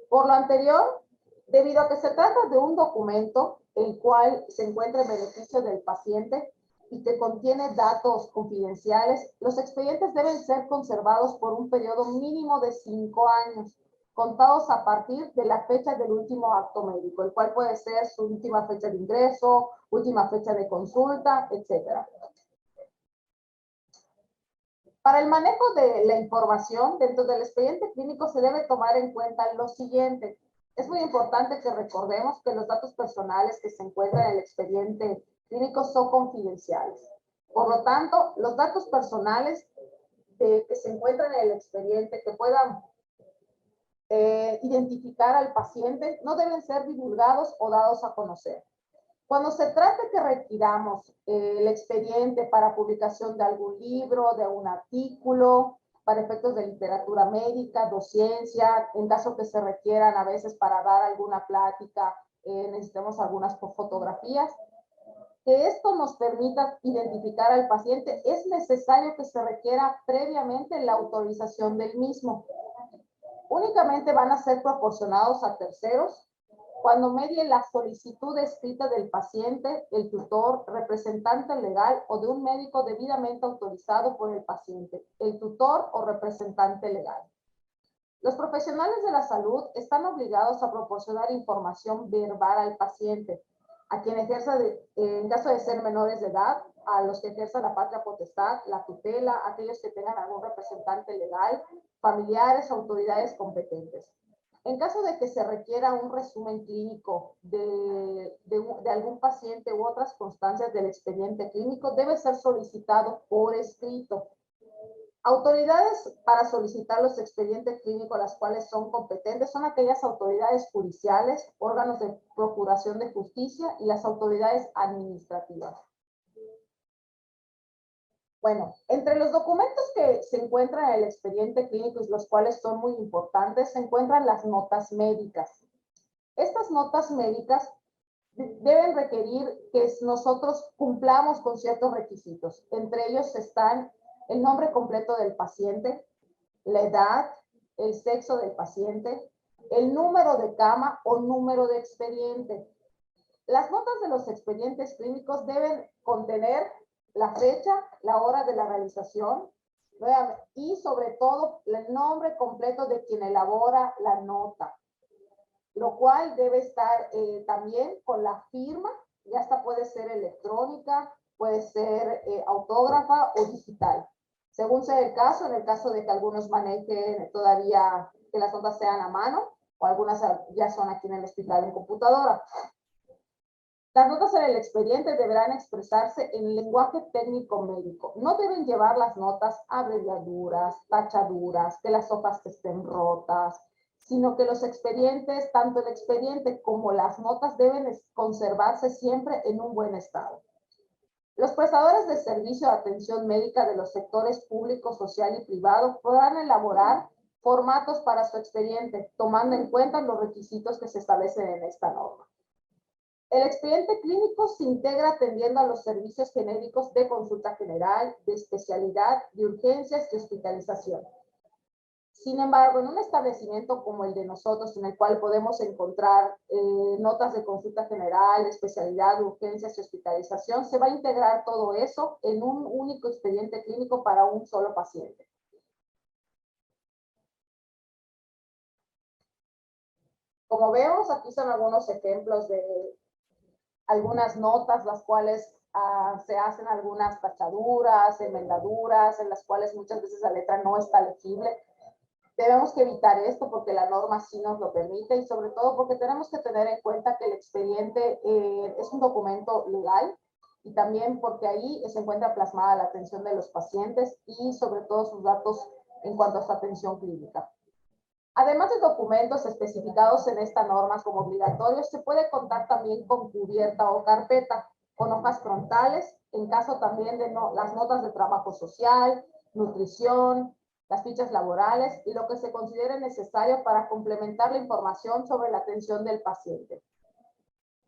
Speaker 2: Por lo anterior, debido a que se trata de un documento el cual se encuentra en beneficio del paciente y que contiene datos confidenciales, los expedientes deben ser conservados por un periodo mínimo de 5 años, contados a partir de la fecha del último acto médico, el cual puede ser su última fecha de ingreso, última fecha de consulta, etc. Para el manejo de la información dentro del expediente clínico se debe tomar en cuenta lo siguiente. Es muy importante que recordemos que los datos personales que se encuentran en el expediente clínico son confidenciales. Por lo tanto, los datos personales que se encuentran en el expediente que puedan identificar al paciente no deben ser divulgados o dados a conocer. Cuando se trate que requiramos el expediente para publicación de algún libro, de un artículo, para efectos de literatura médica, docencia, en caso que se requieran a veces para dar alguna plática, necesitemos algunas fotografías, que esto nos permita identificar al paciente, es necesario que se requiera previamente la autorización del mismo. Únicamente van a ser proporcionados a terceros cuando medie la solicitud escrita del paciente, el tutor, representante legal o de un médico debidamente autorizado por el paciente, el tutor o representante legal. Los profesionales de la salud están obligados a proporcionar información verbal al paciente, a quien ejerza, en caso de ser menores de edad, a los que ejerzan la patria potestad, la tutela, aquellos que tengan algún representante legal, familiares, autoridades competentes. En caso de que se requiera un resumen clínico de algún paciente u otras constancias del expediente clínico, debe ser solicitado por escrito. Autoridades para solicitar los expedientes clínicos, las cuales son competentes, son aquellas autoridades judiciales, órganos de procuración de justicia y las autoridades administrativas. Bueno, entre los documentos que se encuentran en el expediente clínico y los cuales son muy importantes, se encuentran las notas médicas. Estas notas médicas deben requerir que nosotros cumplamos con ciertos requisitos. Entre ellos están el nombre completo del paciente, la edad, el sexo del paciente, el número de cama o número de expediente. Las notas de los expedientes clínicos deben contener la fecha, la hora de la realización y sobre todo el nombre completo de quien elabora la nota, lo cual debe estar también con la firma, ya hasta puede ser electrónica, puede ser autógrafa o digital, según sea el caso, en el caso de que algunos manejen todavía que las notas sean a mano o algunas ya son aquí en el hospital en computadora. Las notas en el expediente deberán expresarse en lenguaje técnico médico. No deben llevar las notas abreviaturas, tachaduras, que las hojas estén rotas, sino que los expedientes, tanto el expediente como las notas deben conservarse siempre en un buen estado. Los prestadores de servicio de atención médica de los sectores público, social y privado podrán elaborar formatos para su expediente, tomando en cuenta los requisitos que se establecen en esta norma. El expediente clínico se integra atendiendo a los servicios genéricos de consulta general, de especialidad, de urgencias y hospitalización. Sin embargo, en un establecimiento como el de nosotros, en el cual podemos encontrar notas de consulta general, especialidad, urgencias y hospitalización, se va a integrar todo eso en un único expediente clínico para un solo paciente. Como vemos, aquí son algunos ejemplos de algunas notas, las cuales se hacen algunas tachaduras, enmendaduras, en las cuales muchas veces la letra no está legible. Debemos que evitar esto porque la norma sí nos lo permite y sobre todo porque tenemos que tener en cuenta que el expediente es un documento legal y también porque ahí se encuentra plasmada la atención de los pacientes y sobre todo sus datos en cuanto a su atención clínica. Además de documentos especificados en esta norma como obligatorios, se puede contar también con cubierta o carpeta, con hojas frontales, en caso también de las notas de trabajo social, nutrición, las fichas laborales y lo que se considere necesario para complementar la información sobre la atención del paciente.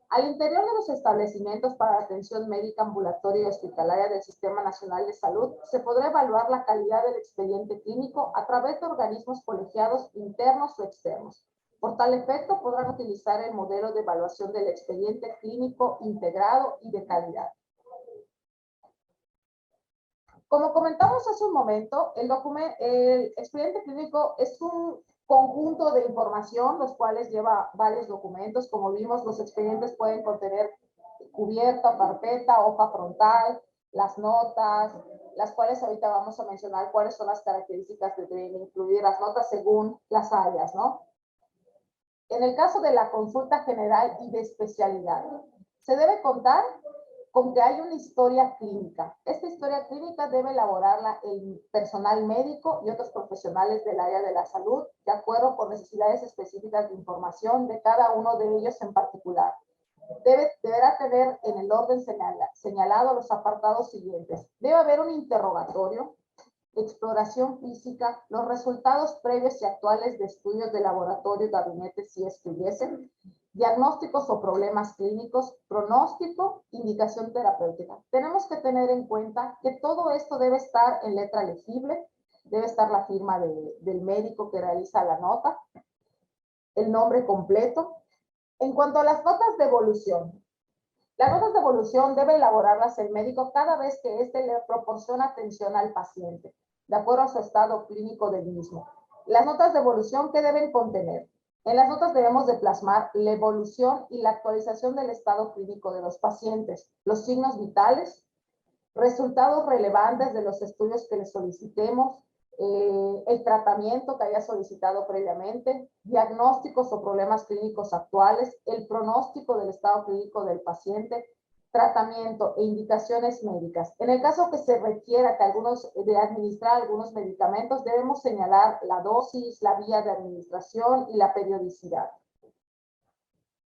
Speaker 2: Al interior de los establecimientos para atención médica ambulatoria y hospitalaria del Sistema Nacional de Salud, se podrá evaluar la calidad del expediente clínico a través de organismos colegiados internos o externos. Por tal efecto, podrán utilizar el modelo de evaluación del expediente clínico integrado y de calidad. Como comentamos hace un momento, el expediente clínico es un conjunto de información, los cuales lleva varios documentos. Como vimos, los expedientes pueden contener cubierta, carpeta, hoja frontal, las notas, las cuales ahorita vamos a mencionar cuáles son las características que deben incluir las notas según las áreas, ¿no? En el caso de la consulta general y de especialidad, se debe contar con que hay una historia clínica. Esta historia clínica debe elaborarla el personal médico y otros profesionales del área de la salud, de acuerdo con necesidades específicas de información de cada uno de ellos en particular. Deberá tener en el orden señalado los apartados siguientes. Debe haber un interrogatorio, exploración física, los resultados previos y actuales de estudios de laboratorio y gabinete si es que hubiesen, diagnósticos o problemas clínicos, pronóstico, indicación terapéutica. Tenemos que tener en cuenta que todo esto debe estar en letra legible, debe estar la firma del médico que realiza la nota, el nombre completo. En cuanto a las notas de evolución, las notas de evolución debe elaborarlas el médico cada vez que éste le proporciona atención al paciente, de acuerdo a su estado clínico del mismo. Las notas de evolución, ¿qué deben contener? En las notas debemos de plasmar la evolución y la actualización del estado clínico de los pacientes, los signos vitales, resultados relevantes de los estudios que les solicitemos, el tratamiento que haya solicitado previamente, diagnósticos o problemas clínicos actuales, el pronóstico del estado clínico del paciente, tratamiento e indicaciones médicas. En el caso que se requiera de administrar algunos medicamentos, debemos señalar la dosis, la vía de administración y la periodicidad.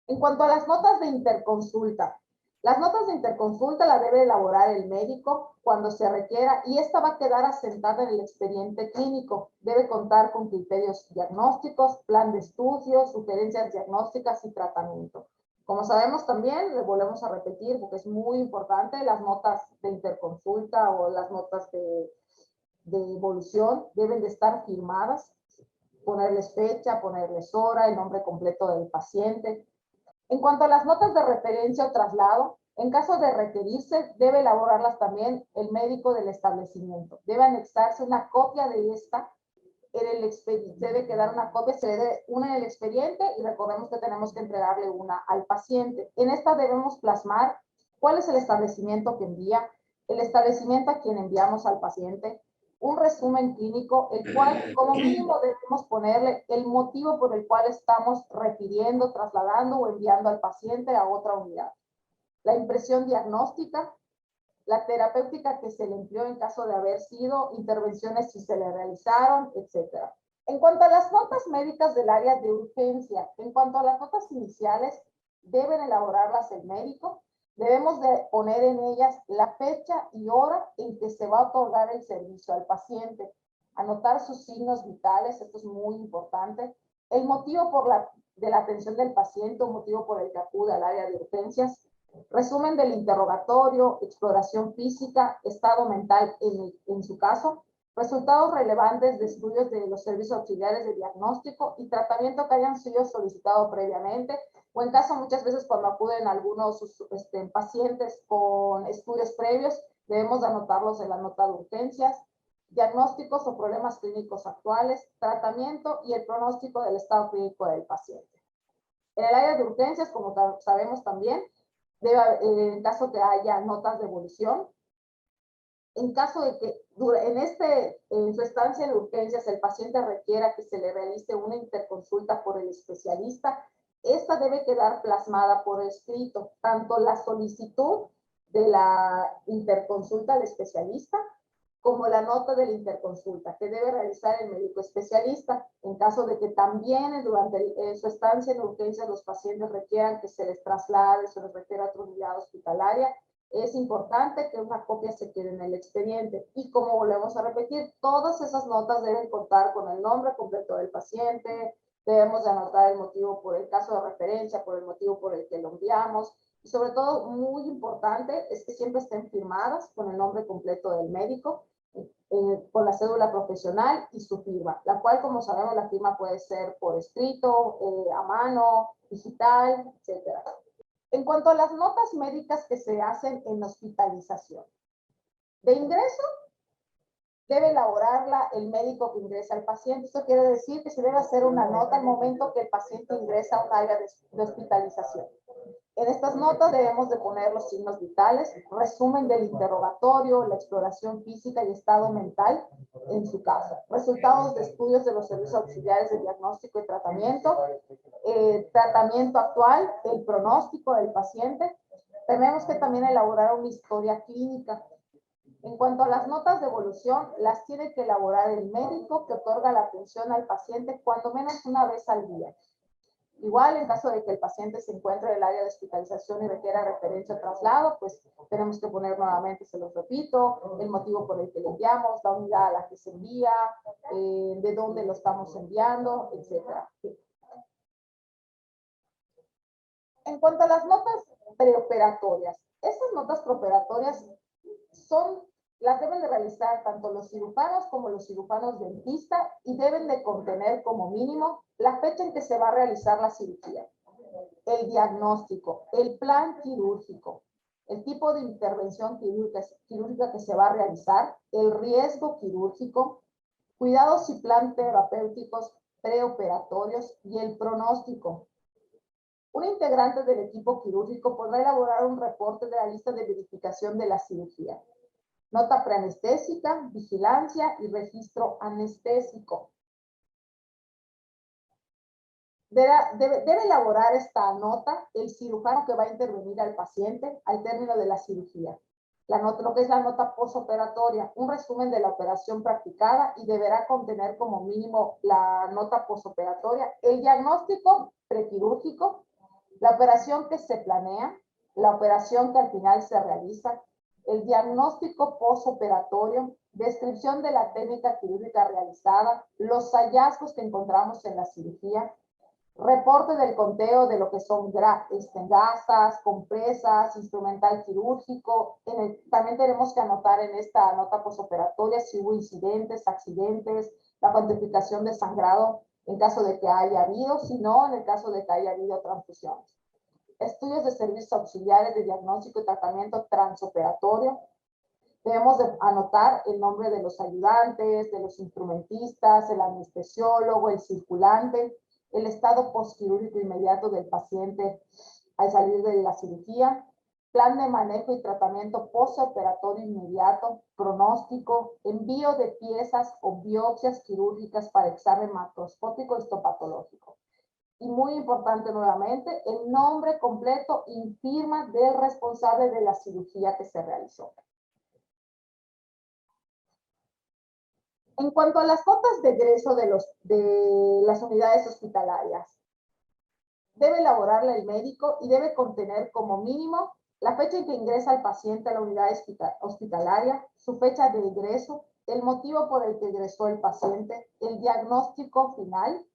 Speaker 2: En cuanto a las notas de interconsulta, las notas de interconsulta la debe elaborar el médico cuando se requiera y esta va a quedar asentada en el expediente clínico. Debe contar con criterios diagnósticos, plan de estudios, sugerencias diagnósticas y tratamiento. Como sabemos también, le volvemos a repetir porque es muy importante, las notas de interconsulta o las notas de evolución deben de estar firmadas, ponerles fecha, ponerles hora, el nombre completo del paciente. En cuanto a las notas de referencia o traslado, en caso de requerirse, debe elaborarlas también el médico del establecimiento. Debe anexarse una copia de esta en el expediente. Debe quedar una copia, se le debe una en el expediente y recordemos que tenemos que entregarle una al paciente. En esta debemos plasmar cuál es el establecimiento que envía, el establecimiento a quien enviamos al paciente, un resumen clínico, el cual como mínimo debemos ponerle el motivo por el cual estamos refiriendo, trasladando o enviando al paciente a otra unidad. La impresión diagnóstica, la terapéutica que se le empleó en caso de haber sido, intervenciones si se le realizaron, etc. En cuanto a las notas médicas del área de urgencia, en cuanto a las notas iniciales, deben elaborarlas el médico. Debemos de poner en ellas la fecha y hora en que se va a otorgar el servicio al paciente. Anotar sus signos vitales, esto es muy importante. El motivo de la atención del paciente, un motivo por el que acude al área de urgencias. Resumen del interrogatorio, exploración física, estado mental en su caso. Resultados relevantes de estudios de los servicios auxiliares de diagnóstico y tratamiento que hayan sido solicitados previamente, o en caso muchas veces cuando acuden algunos pacientes con estudios previos, debemos de anotarlos en la nota de urgencias, diagnósticos o problemas clínicos actuales, tratamiento y el pronóstico del estado clínico del paciente. En el área de urgencias, como sabemos también, en caso que haya notas de evolución, en caso de que en su estancia de urgencias el paciente requiera que se le realice una interconsulta por el especialista, esta debe quedar plasmada por escrito, tanto la solicitud de la interconsulta al especialista como la nota de la interconsulta que debe realizar el médico especialista. En caso de que también durante su estancia en urgencias los pacientes requieran que se les traslade, se les refiera a otra unidad hospitalaria, es importante que una copia se quede en el expediente. Y como volvemos a repetir, todas esas notas deben contar con el nombre completo del paciente, Debemos de anotar el motivo por el caso de referencia, por el motivo por el que lo enviamos. Y sobre todo, muy importante, es que siempre estén firmadas con el nombre completo del médico, con la cédula profesional y su firma, la cual, como sabemos, la firma puede ser por escrito, a mano, digital, etcétera. En cuanto a las notas médicas que se hacen en hospitalización, de ingreso, debe elaborarla el médico que ingresa al paciente. Esto quiere decir que se debe hacer una nota al momento que el paciente ingresa a un área de hospitalización. En estas notas debemos de poner los signos vitales, resumen del interrogatorio, la exploración física y estado mental en su caso, resultados de estudios de los servicios auxiliares de diagnóstico y tratamiento, tratamiento actual, el pronóstico del paciente. Tenemos que también elaborar una historia clínica. En cuanto a las notas de evolución, las tiene que elaborar el médico que otorga la atención al paciente cuando menos una vez al día. Igual, en caso de que el paciente se encuentre en el área de hospitalización y requiera referencia o traslado, pues tenemos que poner nuevamente, se los repito, el motivo por el que le enviamos, la unidad a la que se envía, de dónde lo estamos enviando, etcétera. En cuanto a las notas preoperatorias, estas notas preoperatorias las deben de realizar tanto los cirujanos como los cirujanos dentistas y deben de contener como mínimo la fecha en que se va a realizar la cirugía, el diagnóstico, el plan quirúrgico, el tipo de intervención quirúrgica que se va a realizar, el riesgo quirúrgico, cuidados y plan terapéuticos preoperatorios y el pronóstico. Un integrante del equipo quirúrgico podrá elaborar un reporte de la lista de verificación de la cirugía, nota preanestésica, vigilancia y registro anestésico. Debe elaborar esta nota el cirujano que va a intervenir al paciente al término de la cirugía. Lo que es la nota posoperatoria, un resumen de la operación practicada y deberá contener como mínimo la nota posoperatoria, el diagnóstico prequirúrgico, la operación que se planea, la operación que al final se realiza, el diagnóstico posoperatorio, descripción de la técnica quirúrgica realizada, los hallazgos que encontramos en la cirugía, reporte del conteo de lo que son gasas, compresas, instrumental quirúrgico. También tenemos que anotar en esta nota posoperatoria si hubo incidentes, accidentes, la cuantificación de sangrado en caso de que haya habido, si no, en el caso de que haya habido transfusiones. Estudios de servicios auxiliares de diagnóstico y tratamiento transoperatorio. Debemos de anotar el nombre de los ayudantes, de los instrumentistas, el anestesiólogo, el circulante, el estado postquirúrgico inmediato del paciente al salir de la cirugía, plan de manejo y tratamiento postoperatorio inmediato, pronóstico, envío de piezas o biopsias quirúrgicas para examen macroscópico histopatológico. Y muy importante nuevamente, el nombre completo y firma del responsable de la cirugía que se realizó. En cuanto a las notas de egreso de las unidades hospitalarias, debe elaborarla el médico y debe contener como mínimo la fecha en que ingresa el paciente a la unidad hospitalaria, su fecha de ingreso, el motivo por el que ingresó el paciente, el diagnóstico final,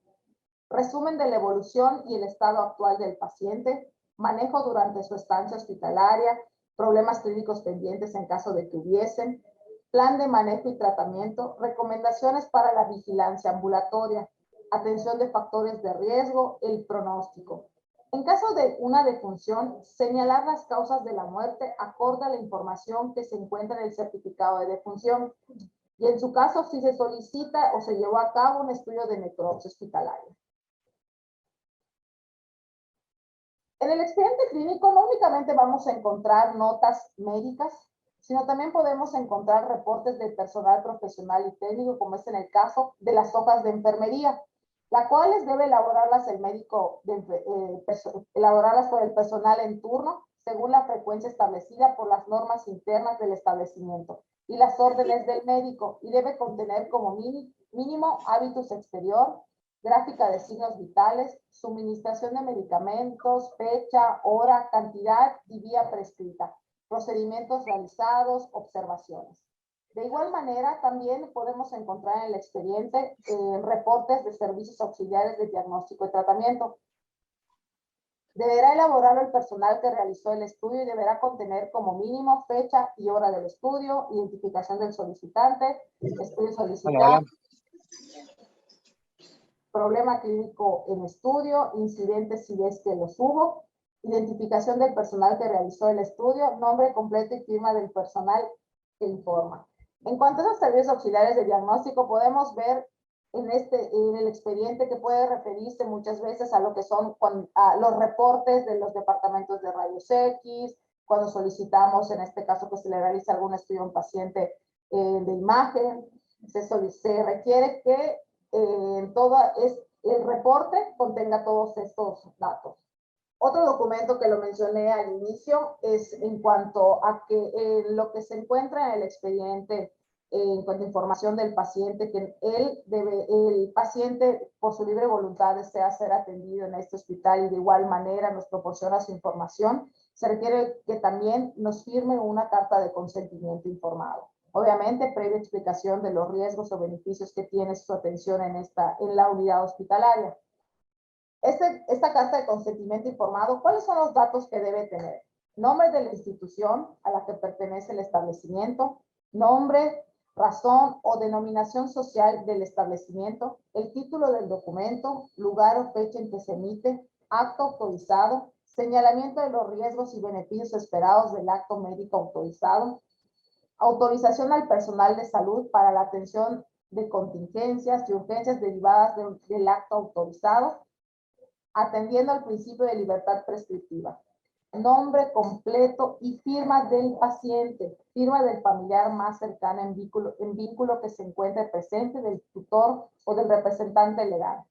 Speaker 2: resumen de la evolución y el estado actual del paciente, manejo durante su estancia hospitalaria, problemas clínicos pendientes en caso de que hubiesen, plan de manejo y tratamiento, recomendaciones para la vigilancia ambulatoria, atención de factores de riesgo, el pronóstico. En caso de una defunción, señalar las causas de la muerte acorde a la información que se encuentra en el certificado de defunción. Y en su caso, si se solicita o se llevó a cabo un estudio de necropsia hospitalaria. En el expediente clínico no únicamente vamos a encontrar notas médicas, sino también podemos encontrar reportes del personal profesional y técnico, como es en el caso de las hojas de enfermería, las cuales debe elaborarlas el médico, elaborarlas por el personal en turno, según la frecuencia establecida por las normas internas del establecimiento y las órdenes del médico, y debe contener como mínimo hábitus exterior, gráfica de signos vitales, suministración de medicamentos, fecha, hora, cantidad y vía prescrita, procedimientos realizados, observaciones. De igual manera, también podemos encontrar en el expediente reportes de servicios auxiliares de diagnóstico y tratamiento. Deberá elaborarlo el personal que realizó el estudio y deberá contener como mínimo fecha y hora del estudio, identificación del solicitante, estudio solicitado, problema clínico en estudio, incidentes si es que los hubo, identificación del personal que realizó el estudio, nombre completo y firma del personal que informa. En cuanto a los servicios auxiliares de diagnóstico, podemos ver en el expediente que puede referirse muchas veces a lo que son a los reportes de los departamentos de rayos X, cuando solicitamos, en este caso, que se le realice algún estudio a un paciente de imagen, se requiere que el reporte contenga todos estos datos. Otro documento que lo mencioné al inicio es en cuanto a que lo que se encuentra en el expediente en cuanto a información del paciente, que el paciente por su libre voluntad desea ser atendido en este hospital y de igual manera nos proporciona su información, se requiere que también nos firme una carta de consentimiento informado. Obviamente, previa explicación de los riesgos o beneficios que tiene su atención en la unidad hospitalaria. Esta carta de consentimiento informado, ¿cuáles son los datos que debe tener? Nombre de la institución a la que pertenece el establecimiento, nombre, razón o denominación social del establecimiento, el título del documento, lugar o fecha en que se emite, acto autorizado, señalamiento de los riesgos y beneficios esperados del acto médico autorizado, autorización al personal de salud para la atención de contingencias y urgencias derivadas del acto autorizado, atendiendo al principio de libertad prescriptiva. Nombre completo y firma del paciente, firma del familiar más cercano en vínculo que se encuentre presente, del tutor o del representante legal.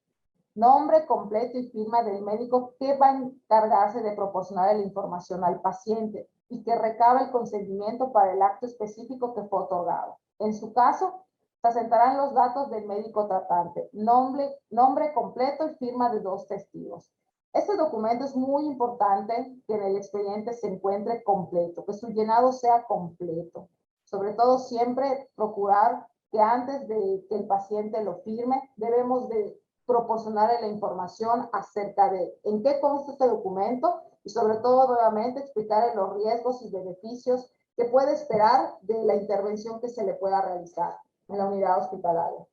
Speaker 2: Nombre completo y firma del médico que va a encargarse de proporcionar la información al paciente y que recaba el consentimiento para el acto específico que fue otorgado. En su caso, se asentarán los datos del médico tratante, nombre completo y firma de 2 testigos. Este documento es muy importante que en el expediente se encuentre completo, que su llenado sea completo. Sobre todo siempre procurar que antes de que el paciente lo firme, debemos de proporcionarle la información acerca de en qué consta este documento y sobre todo nuevamente explicarle los riesgos y beneficios que puede esperar de la intervención que se le pueda realizar en la unidad hospitalaria.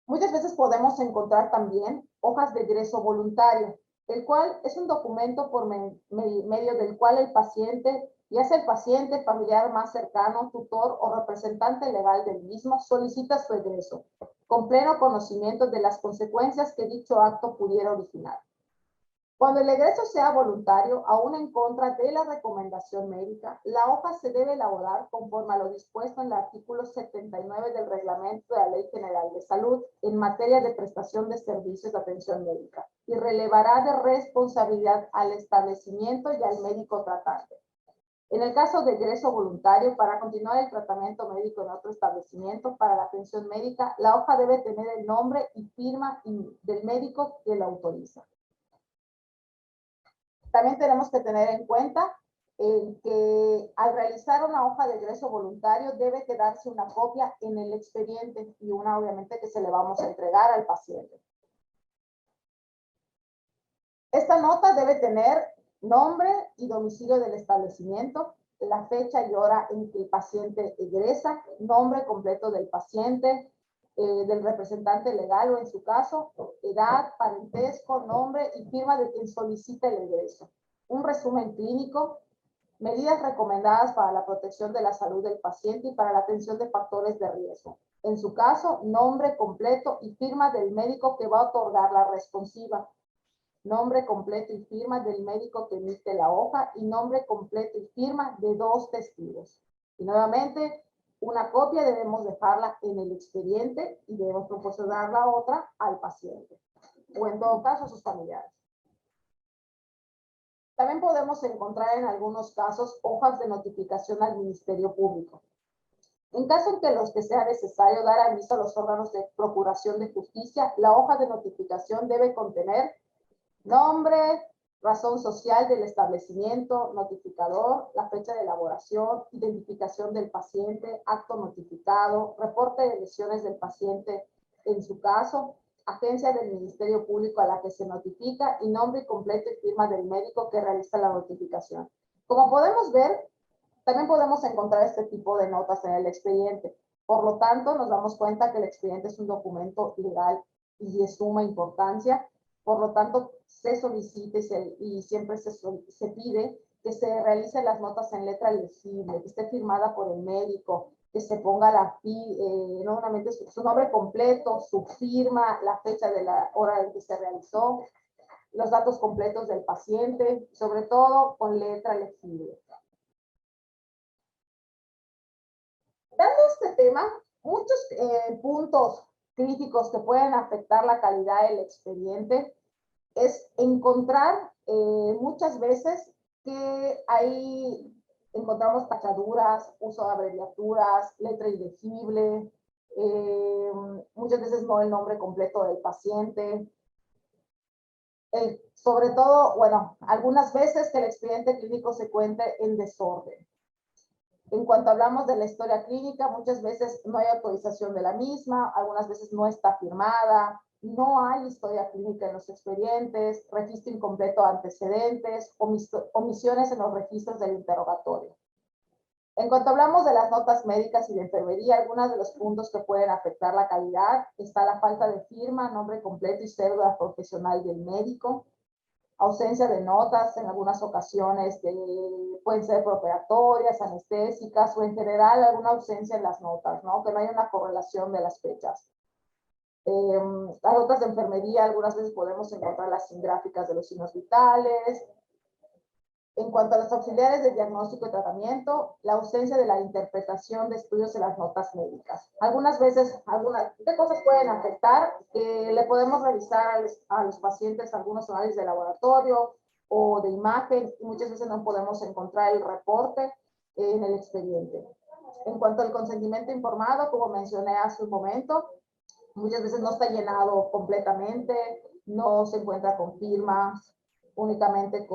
Speaker 2: Muchas veces podemos encontrar también hojas de egreso voluntario, el cual es un documento por medio del cual el paciente, ya sea el paciente, familiar más cercano, tutor o representante legal del mismo, solicita su egreso, con pleno conocimiento de las consecuencias que dicho acto pudiera originar. Cuando el egreso sea voluntario, aún en contra de la recomendación médica, la hoja se debe elaborar conforme a lo dispuesto en el artículo 79 del Reglamento de la Ley General de Salud en materia de prestación de servicios de atención médica y relevará de responsabilidad al establecimiento y al médico tratante. En el caso de egreso voluntario, para continuar el tratamiento médico en otro establecimiento para la atención médica, la hoja debe tener el nombre y firma del médico que la autoriza. También tenemos que tener en cuenta que al realizar una hoja de egreso voluntario debe quedarse una copia en el expediente y una obviamente que se le vamos a entregar al paciente. Esta nota debe tener nombre y domicilio del establecimiento, la fecha y hora en que el paciente egresa, nombre completo del paciente, del representante legal o en su caso, edad, parentesco, nombre y firma de quien solicita el egreso. Un resumen clínico, medidas recomendadas para la protección de la salud del paciente y para la atención de factores de riesgo. En su caso, nombre completo y firma del médico que va a otorgar la responsiva. Nombre completo y firma del médico que emite la hoja y nombre completo y firma de 2 testigos. Y nuevamente, una copia debemos dejarla en el expediente y debemos proporcionar la otra al paciente o en todo caso a sus familiares. También podemos encontrar en algunos casos hojas de notificación al Ministerio Público. En caso en que los que sea necesario dar aviso a los órganos de procuración de justicia, la hoja de notificación debe contener nombre, razón social del establecimiento, notificador, la fecha de elaboración, identificación del paciente, acto notificado, reporte de lesiones del paciente en su caso, agencia del Ministerio Público a la que se notifica y nombre completo y firma del médico que realiza la notificación. Como podemos ver, también podemos encontrar este tipo de notas en el expediente. Por lo tanto, nos damos cuenta que el expediente es un documento legal y de suma importancia. Por lo tanto, se solicita y siempre se pide que se realicen las notas en letra legible, que esté firmada por el médico, que se ponga nuevamente su nombre completo, su firma, la fecha de la hora en que se realizó, los datos completos del paciente, sobre todo con letra legible. Dando este tema, muchos puntos críticos que pueden afectar la calidad del expediente es encontrar muchas veces que encontramos tachaduras, uso de abreviaturas, letra ilegible, muchas veces no el nombre completo del paciente. Sobre todo, bueno, algunas veces que el expediente clínico se cuente en desorden. En cuanto hablamos de la historia clínica, muchas veces no hay autorización de la misma, algunas veces no está firmada, no hay historia clínica en los expedientes, registro incompleto de antecedentes, omisiones en los registros del interrogatorio. En cuanto hablamos de las notas médicas y de enfermería, algunos de los puntos que pueden afectar la calidad está la falta de firma, nombre completo y cédula profesional del médico, ausencia de notas en algunas ocasiones, pueden ser preoperatorias, anestésicas o en general alguna ausencia en las notas, ¿no? Que no hay una correlación de las fechas. Las notas de enfermería, algunas veces podemos encontrarlas sin gráficas de los signos vitales. En cuanto a los auxiliares de diagnóstico y tratamiento, la ausencia de la interpretación de estudios en las notas médicas. Algunas veces, ¿qué cosas pueden afectar? Le podemos revisar a los pacientes algunos análisis de laboratorio o de imagen y muchas veces no podemos encontrar el reporte en el expediente. En cuanto al consentimiento informado, como mencioné hace un momento, muchas veces no está llenado completamente, no se encuentra con firmas, únicamente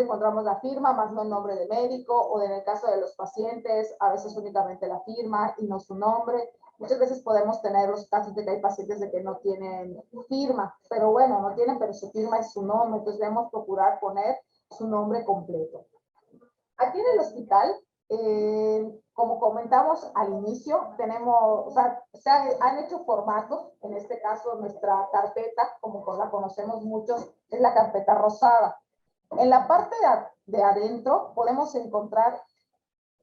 Speaker 2: encontramos la firma, más no el nombre del médico, o en el caso de los pacientes, a veces únicamente la firma y no su nombre. Muchas veces podemos tener los casos de que hay pacientes de que no tienen firma, pero bueno, no tienen, pero su firma es su nombre, entonces debemos procurar poner su nombre completo. Aquí en el hospital, como comentamos al inicio, se han hecho formatos, en este caso nuestra carpeta, como la conocemos muchos, es la carpeta rosada. En la parte de adentro podemos encontrar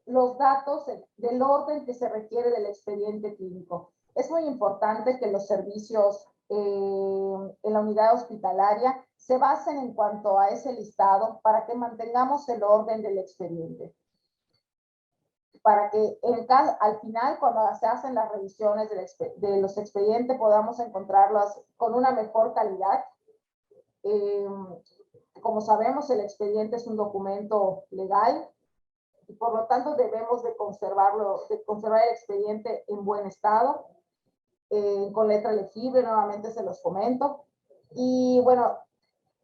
Speaker 2: los datos del orden que se requiere del expediente clínico. Es muy importante que los servicios en la unidad hospitalaria se basen en cuanto a ese listado para que mantengamos el orden del expediente. Para que al final, cuando se hacen las revisiones de los expedientes, podamos encontrarlos con una mejor calidad. Como sabemos, el expediente es un documento legal y por lo tanto debemos de conservar el expediente en buen estado, con letra legible, nuevamente se los comento. Y bueno,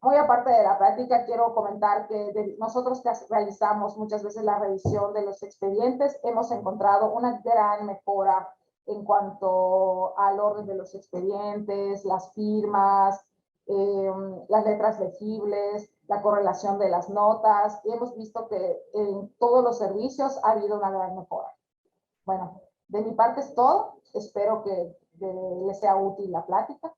Speaker 2: muy aparte de la práctica, quiero comentar que nosotros que realizamos muchas veces la revisión de los expedientes, hemos encontrado una gran mejora en cuanto al orden de los expedientes, las firmas, las letras legibles, la correlación de las notas, y hemos visto que en todos los servicios ha habido una gran mejora. Bueno, de mi parte es todo. Espero que les sea útil la plática.